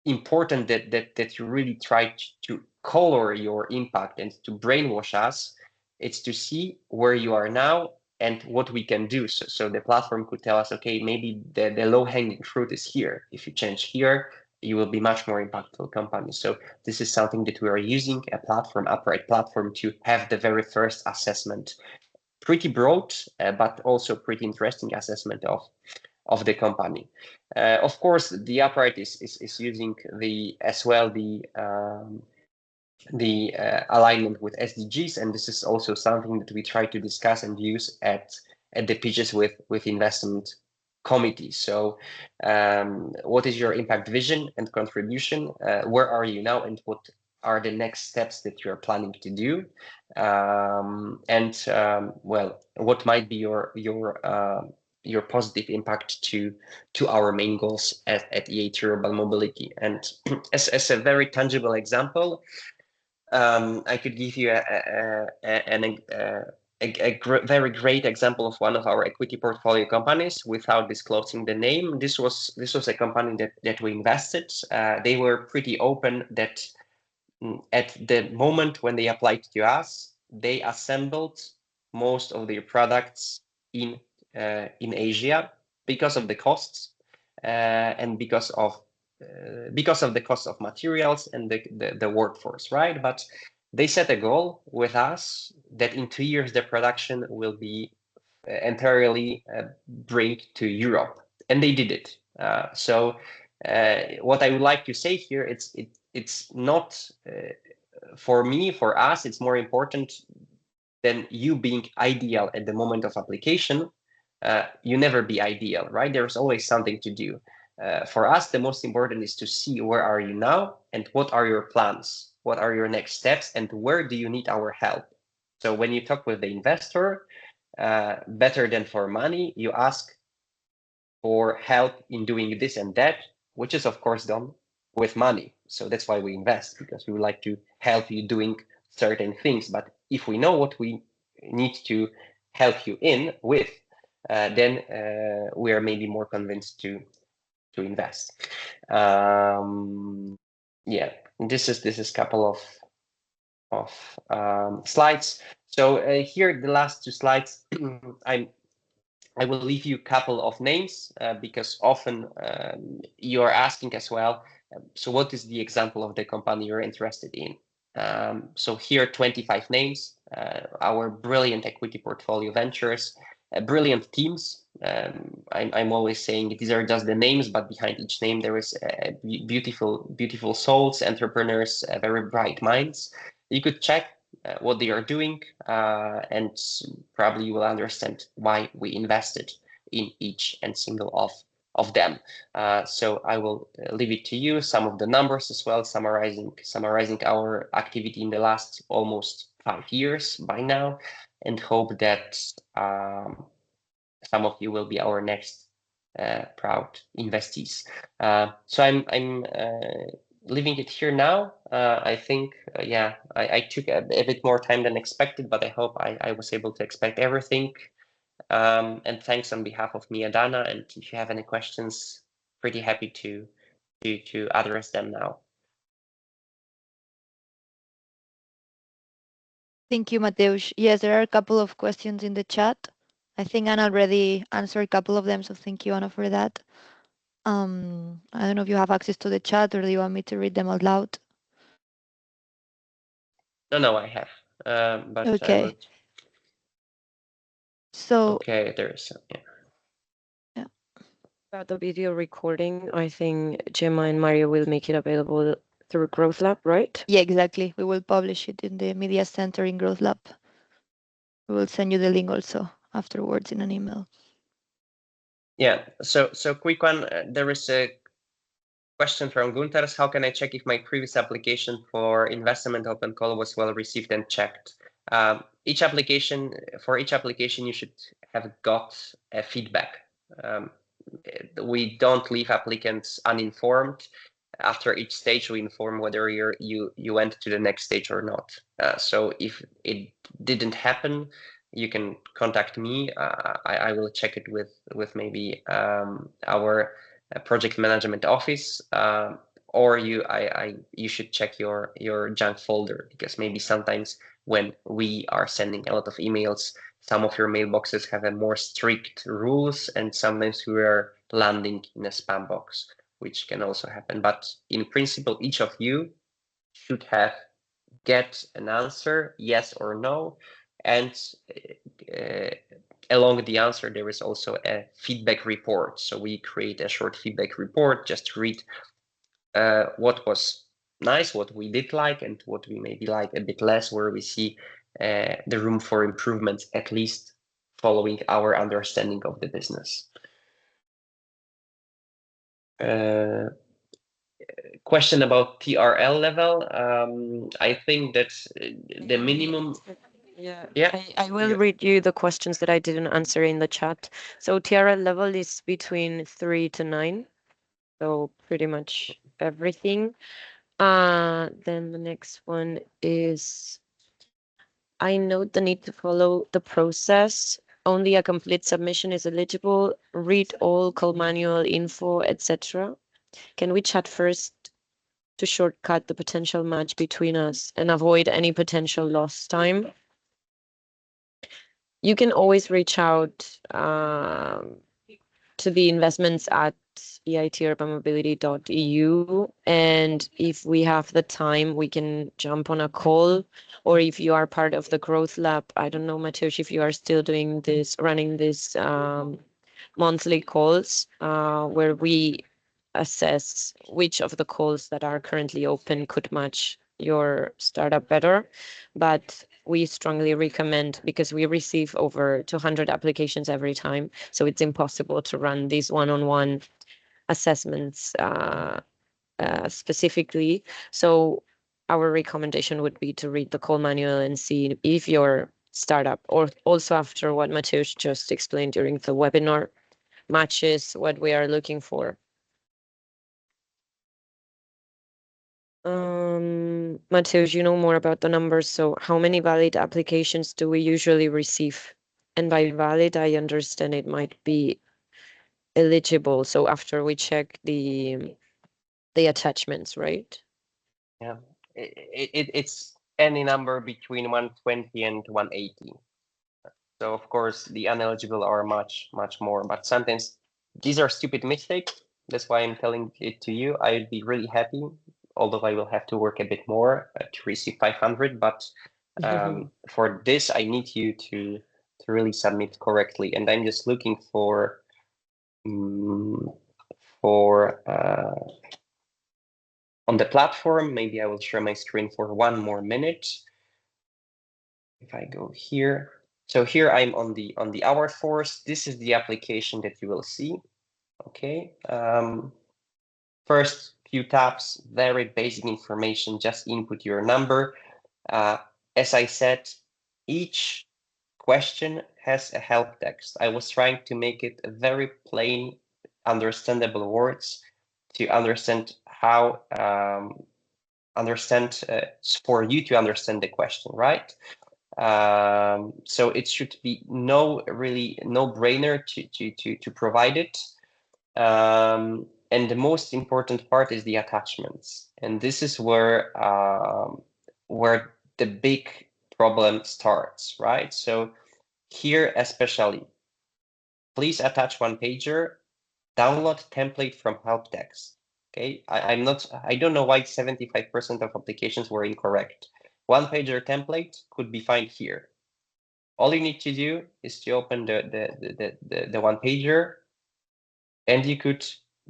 important that you really try to color your impact and to brainwash us. It's to see where you are now and what we can do. So the platform could tell us, okay, maybe the low-hanging fruit is here. If you change here, you will be much more impactful company. So this is something that we are using a platform, Upright platform, to have the very first assessment. Pretty broad, but also pretty interesting assessment of the company. Of course, the Upright is using as well the alignment with SDGs, and this is also something that we try to discuss and use at the pitches with investment committees. So, what is your impact vision and contribution? Where are you now, and what are the next steps that you're planning to do? Well, what might be your positive impact to our main goals at EIT Urban Mobility? And as a very tangible example, I could give you a very great example of one of our equity portfolio companies without disclosing the name. This was a company that we invested. They were pretty open that at the moment when they applied to us, they assembled most of their products in Asia because of the costs and because of the cost of materials and the workforce, right? But they set a goal with us that in 2 years the production will be entirely bring to Europe, and they did it. What I would like to say here, it's not for me, for us, it's more important than you being ideal at the moment of application. You never be ideal, right? There's always something to do. For us, the most important is to see where are you now and what are your plans, what are your next steps, and where do you need our help. So when you talk with the investor, better than for money, you ask, for help in doing this and that, which is of course done with money. So that's why we invest, because we would like to help you doing certain things. But if we know what we need to help you in with, then we are maybe more convinced to invest. Yeah, this is couple of slides. So here the last two slides, I will leave you a couple of names because often you are asking as well. So what is the example of the company you're interested in? So here 25 names, our brilliant equity portfolio ventures, brilliant teams. I'm always saying these are just the names, but behind each name there is beautiful souls, entrepreneurs, very bright minds. You could check what they are doing, and probably you will understand why we invested in each and single of them. So I will leave it to you, some of the numbers as well, summarizing our activity in the last almost 5 years by now, and hope that some of you will be our next proud investees. So I'm leaving it here now. I think, yeah, I took a bit more time than expected, but I hope I was able to expect everything. And thanks on behalf of me and Dana. And if you have any questions, pretty happy to address them now. Thank you, Mateusz. Yes, there are a couple of questions in the chat. I think Anna already answered a couple of them, so thank you, Anna, for that. I don't know if you have access to the chat or do you want me to read them out loud? No, I have, but I will. Okay. So, Okay, there's yeah. About the video recording, I think Gemma and Mario will make it available through Growth Lab, right? Yeah, exactly. We will publish it in the Media Center in Growth Lab. We will send you the link also afterwards in an email. Yeah, so quick one. There is a question from Gunters. How can I check if my previous application for investment open call was well received and checked? For each application, you should have got a feedback. We don't leave applicants uninformed. After each stage, we inform whether you went to the next stage or not. So if it didn't happen, you can contact me. I will check it with maybe our project management office, or you should check your junk folder, because maybe sometimes when we are sending a lot of emails, some of your mailboxes have a more strict rules, and sometimes we are landing in a spam box, which can also happen. But in principle, each of you should have get an answer, yes or no, and along the answer there is also a feedback report. So we create a short feedback report, just read what was nice, what we did like, and what we maybe like a bit less, where we see the room for improvements, at least following our understanding of the business. Question about TRL level. I think that the minimum. Yeah, Yeah. I will read you the questions that I didn't answer in the chat. So TRL level is between 3 to 9. So pretty much everything. Then the next one is, I note the need to follow the process. Only a complete submission is eligible. Read all call manual info, etc. Can we chat first to shortcut the potential match between us and avoid any potential lost time? You can always reach out to the investments at eitUrbanMobility.eu. And if we have the time, we can jump on a call. Or if you are part of the Growth Lab, I don't know, Mateusz, if you are still doing this, running this monthly calls where we assess which of the calls that are currently open could match your startup better. But we strongly recommend, because we receive over 200 applications every time, so it's impossible to run these one-on-one assessments specifically. So our recommendation would be to read the call manual and see if your startup, or also after what Mateusz just explained during the webinar, matches what we are looking for. Mateus, you know more about the numbers, so how many valid applications do we usually receive? And by valid, I understand it might be eligible. So after we check the attachments, right? Yeah, it's any number between 120 and 180. So of course the ineligible are much more, but sometimes these are stupid mistakes. That's why I'm telling it to you. I'd be really happy, although I will have to work a bit more to receive 500. But for this, I need you to really submit correctly, and I'm just looking for um, for on the platform. Maybe I will share my screen for 1 more minute. If I go here, so here I'm on the Our Force. This is the application that you will see. Okay. First few tabs, very basic information. Just input your number. As I said, each question has a help text. I was trying to make it very plain, understandable words to understand how for you to understand the question, right? So it should be really no-brainer to provide it. And the most important part is the attachments, and this is where the big problem starts, right? So here especially, please attach one pager, download template from help text. Okay, I don't know why 75% of applications were incorrect. One pager template could be found here. All you need to do is to open the one pager, and you could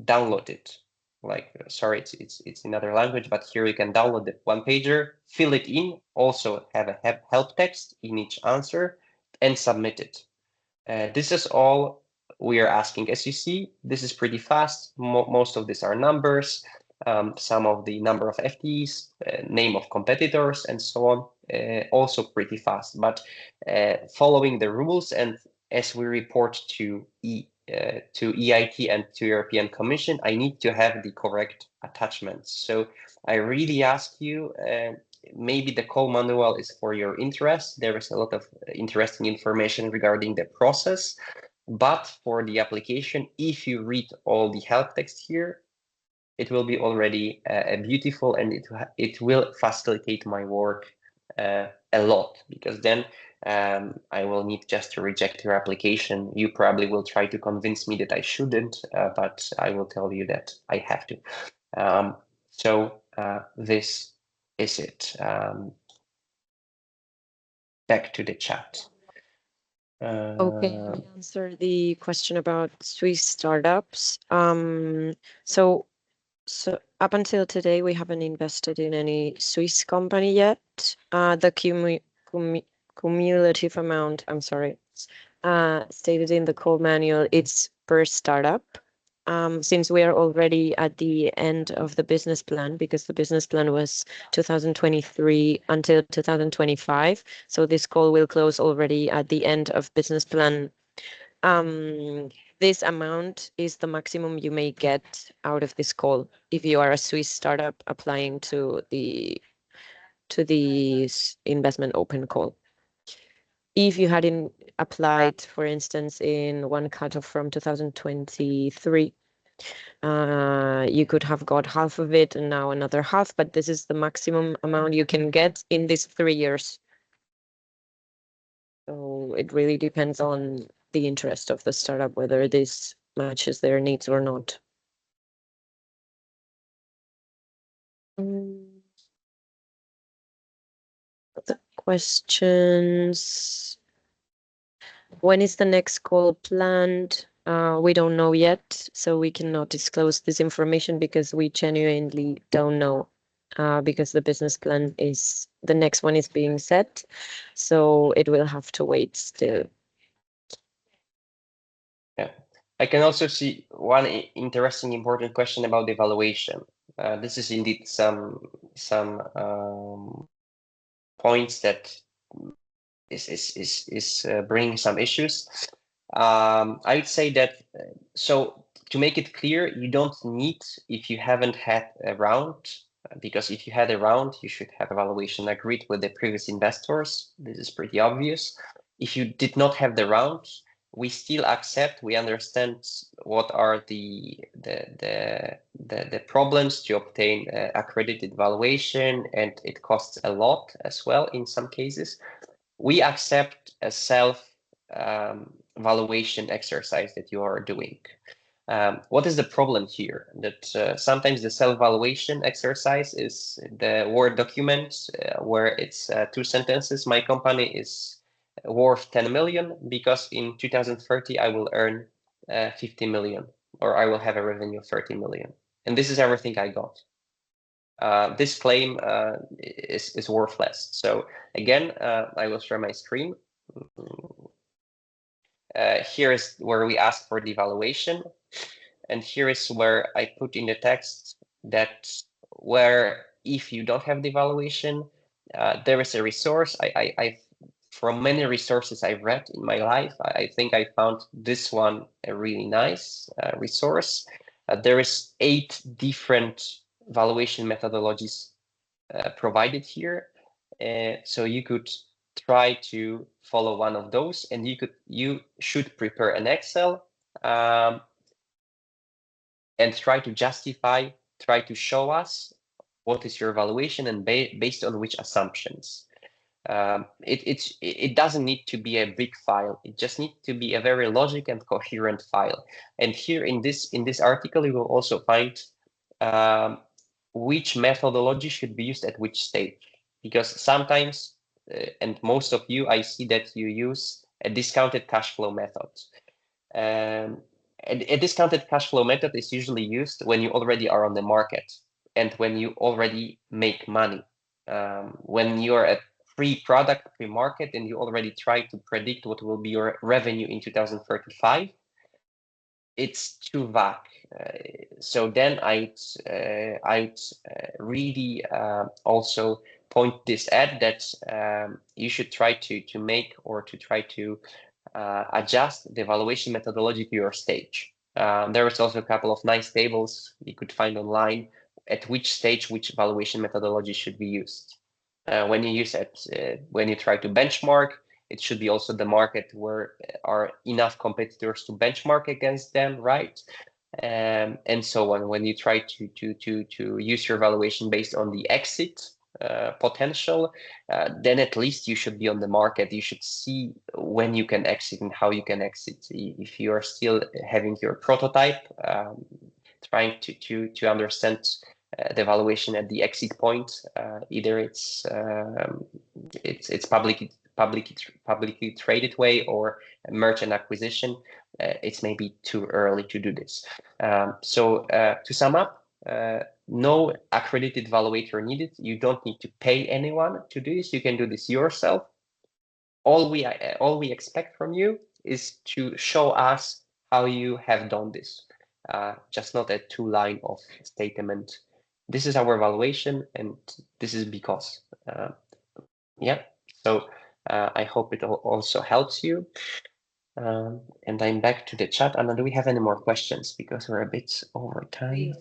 download it. Like, sorry, it's another language, but here you can download the one pager, fill it in, also have a help text in each answer, and submit it. This is all we are asking. As you see, this is pretty fast. Most of these are numbers, some of the number of FTEs, name of competitors, and so on. Also pretty fast, but following the rules, and as we report to EIT and to European Commission, I need to have the correct attachments. So I really ask you, maybe the call manual is for your interest. There is a lot of interesting information regarding the process, but for the application, if you read all the help text here, it will be already beautiful, and it will facilitate my work a lot, because then I will need just to reject your application. You probably will try to convince me that I shouldn't, but I will tell you that I have to. So this is it. Back to the chat. Okay, I answer the question about Swiss startups. So up until today, we haven't invested in any Swiss company yet. The cumulative amount, I'm sorry, stated in the call manual, it's per startup. Since we are already at the end of the business plan, because the business plan was 2023 until 2025, so this call will close already at the end of business plan. This amount is the maximum you may get out of this call if you are a Swiss startup applying to the investment open call. If you hadn't applied, for instance, in one cutoff from 2023, you could have got half of it and now another half, but this is the maximum amount you can get in these 3 years. So it really depends on the interest of the startup, whether this matches their needs or not. The questions. When is the next call planned? We don't know yet, so we cannot disclose this information because we genuinely don't know. Because the business plan the next one is being set, so it will have to wait still. Yeah, I can also see one interesting, important question about the evaluation. This is indeed some points that is bringing some issues. I'd say that, so to make it clear, you don't need, if you haven't had a round, because if you had a round, you should have a valuation agreed with the previous investors. This is pretty obvious. If you did not have the round, we still accept, we understand what are the problems to obtain accredited valuation, and it costs a lot as well in some cases. We accept a self valuation exercise that you are doing. What is the problem here? That sometimes the self-valuation exercise is the Word document where it's 2 sentences. My company is worth 10 million because in 2030 I will earn 50 million, or I will have a revenue of 30 million. And this is everything I got. This claim is worthless. So again, I will share my screen. Here is where we ask for the evaluation. And here is where I put in the text that where if you don't have the evaluation, there is a resource. From many resources I've read in my life, I think I found this one a really nice resource. There is 8 different valuation methodologies provided here. So you could try to follow one of those, and you should prepare an Excel and try to justify, try to show us what is your evaluation and based on which assumptions. It doesn't need to be a big file. It just needs to be a very logic and coherent file. And here in this article, you will also find which methodology should be used at which stage. Because sometimes, and most of you, I see that you use a discounted cash flow method. A discounted cash flow method is usually used when you already are on the market and when you already make money. When you're a pre-product, pre-market, and you already try to predict what will be your revenue in 2035, it's too vague. So then I'd really also point this at that you should try to make or to try to adjust the evaluation methodology to your stage. There is also a couple of nice tables you could find online at which stage which evaluation methodology should be used. When you use it, when you try to benchmark, it should be also the market where are enough competitors to benchmark against them, right? And so on. When you try to use your evaluation based on the exit potential, then at least you should be on the market. You should see when you can exit and how you can exit. If you are still having your prototype, trying to understand the valuation at the exit point, either it's publicly traded way or merchant acquisition, it's maybe too early to do this. So to sum up, no accredited evaluator needed. You don't need to pay anyone to do this. You can do this yourself. All we expect from you is to show us how you have done this. Just not a 2-line of statement. This is our evaluation, and this is because. Yeah. So I hope it also helps you. And I'm back to the chat. Anna, do we have any more questions? Because we're a bit over time.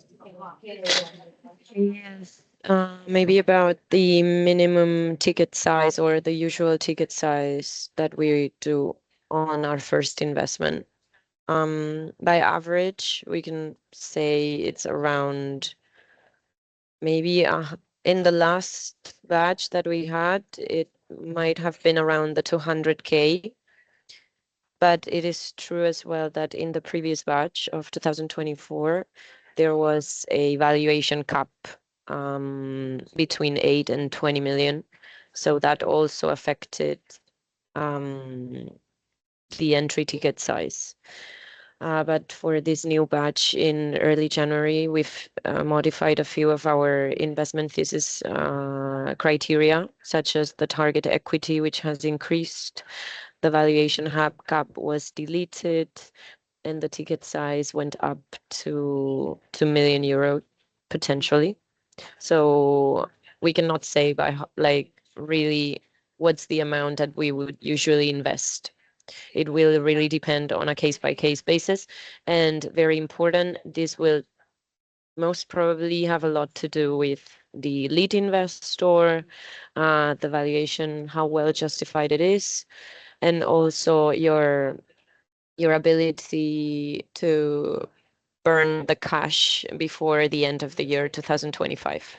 Yes. Maybe about the minimum ticket size or the usual ticket size that we do on our first investment. By average, we can say it's around maybe in the last batch that we had, it might have been around the 200K. But it is true as well that in the previous batch of 2024, there was a valuation cap between 8 and 20 million. So that also affected the entry ticket size. But for this new batch in early January, we've modified a few of our investment thesis criteria, such as the target equity, which has increased. The valuation cap was deleted, and the ticket size went up to 2 million euro potentially. So we cannot say by like really what's the amount that we would usually invest. It will really depend on a case-by-case basis. And very important, this will most probably have a lot to do with the lead investor, the valuation, how well justified it is, and also your ability to burn the cash before the end of the year 2025.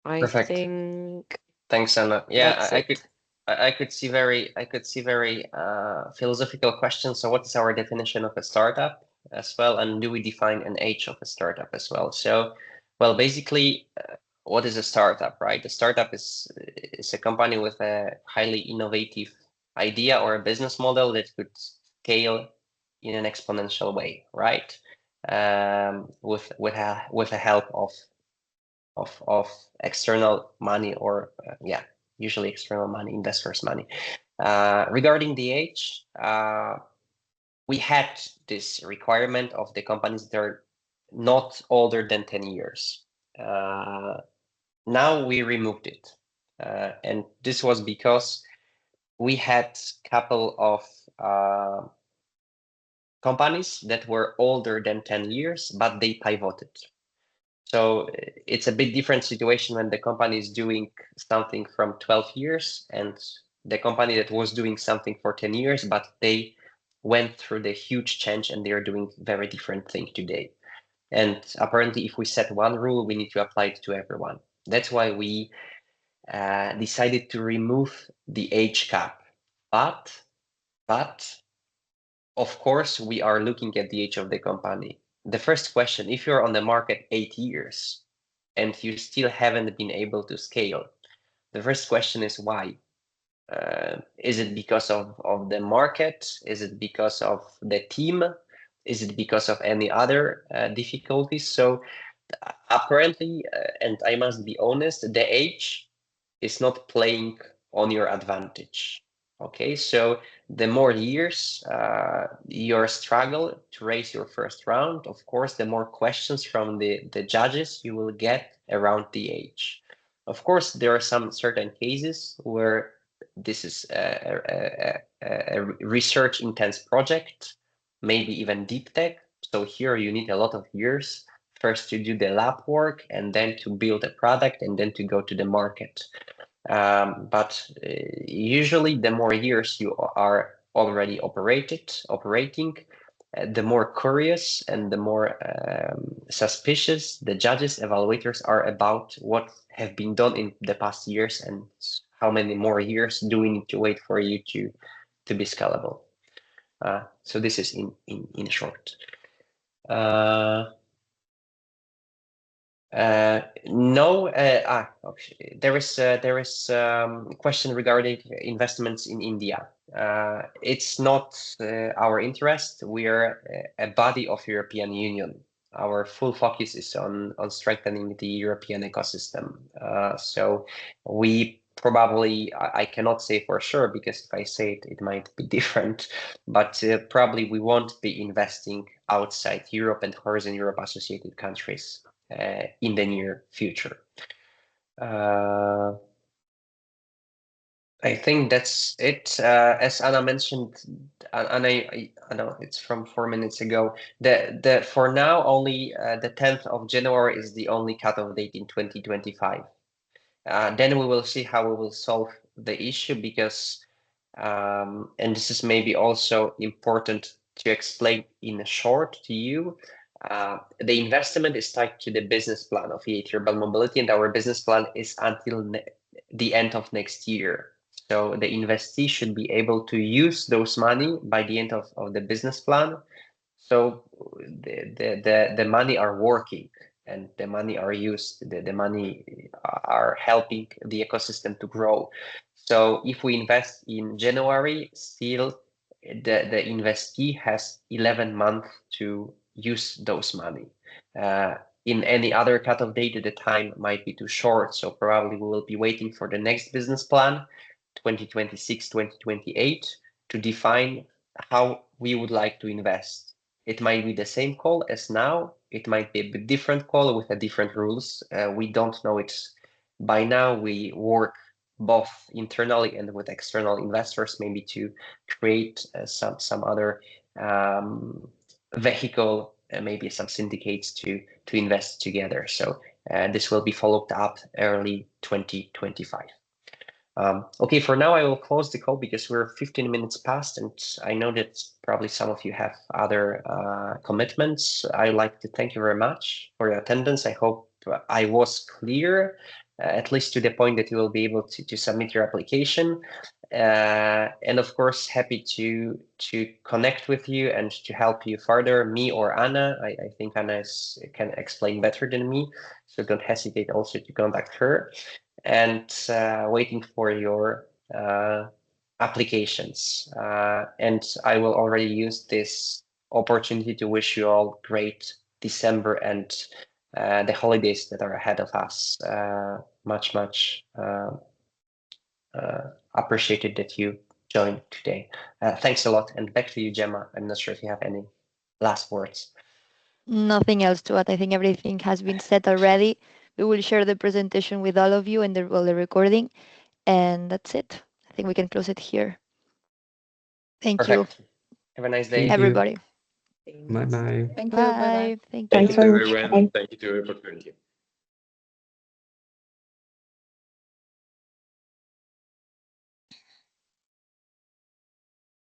I Perfect. think Thanks, Anna. Yeah, that's it. I could see very philosophical questions. So what is our definition of a startup as well? And do we define an age of a startup as well? So, well, basically, what is a startup, right? A startup is a company with a highly innovative idea or a business model that could scale in an exponential way, right? With a help of external money or yeah, usually external money, investors' money. Regarding the age, we had this requirement of the companies that are not older than 10 years. Now we removed it. And this was because we had a couple of companies that were older than 10 years, but they pivoted. So it's a bit different situation when the company is doing something from 12 years and the company that was doing something for 10 years, but they went through the huge change and they are doing very different thing today. And apparently, if we set one rule, we need to apply it to everyone. That's why we decided to remove the age cap. But of course, we are looking at the age of the company. The first question, if you're on the market 8 years and you still haven't been able to scale, the first question is why? Is it because of the market? Is it because of the team? Is it because of any other difficulties? So apparently, and I must be honest, the age is not playing on your advantage. Okay, so the more years your struggle to raise your first round, of course, the more questions from the judges you will get around the age. Of course, there are some certain cases where this is a research intense project, maybe even deep tech. So here you need a lot of years first to do the lab work and then to build a product and then to go to the market. But usually the more years you are already operating, the more curious and the more suspicious the judges, evaluators are about what have been done in the past years and how many more years do we need to wait for you to be scalable. So this is in short. No, okay. There is a question regarding investments in India. It's not our interest. We are a body of European Union. Our full focus is on strengthening the European ecosystem. So we probably, I cannot say for sure because if I say it, it might be different. But probably we won't be investing outside Europe and Horizon Europe associated countries in the near future. I think that's it. As Anna mentioned, and I know it's from 4 minutes ago. The for now only the 10th of January is the only cutoff date in 2025. Then we will see how we will solve the issue because, and this is maybe also important to explain in short to you. The investment is tied to the business plan of EIT Urban Mobility, and our business plan is until the end of next year. So the investee should be able to use those money by the end of the business plan. So the money are working and the money are used, the money are helping the ecosystem to grow. So if we invest in January, still the investee has 11 months to use those money. In any other cutoff date, the time might be too short. So probably we will be waiting for the next business plan, 2026, 2028, to define how we would like to invest. It might be the same call as now. It might be a bit different call with a different rules. We don't know it. By now, we work both internally and with external investors, maybe to create some other vehicle, maybe some syndicates to invest together. So this will be followed up early 2025. Okay, for now I will close the call because we're 15 minutes past, and I know that probably some of you have other commitments. I'd like to thank you very much for your attendance. I hope I was clear, at least to the point that you will be able to submit your application. And of course, happy to connect with you and to help you further, me or Anna. I think Anna can explain better than me, so don't hesitate also to contact her. And waiting for your applications. And I will already use this opportunity to wish you all great December and the holidays that are ahead of us. Much appreciated that you joined today. Thanks a lot, and back to you, Gemma. I'm not sure if you have any last words. Nothing else to add. I think everything has been said already. We will share the presentation with all of you and the recording, and that's it. I think we can close it here. Thank you, Perfect. Have a nice Thank day. you. everybody. Bye bye. Thank you. Bye bye. Bye. Thank Thanks you. very much. everyone. Bye. Thank you to the opportunity.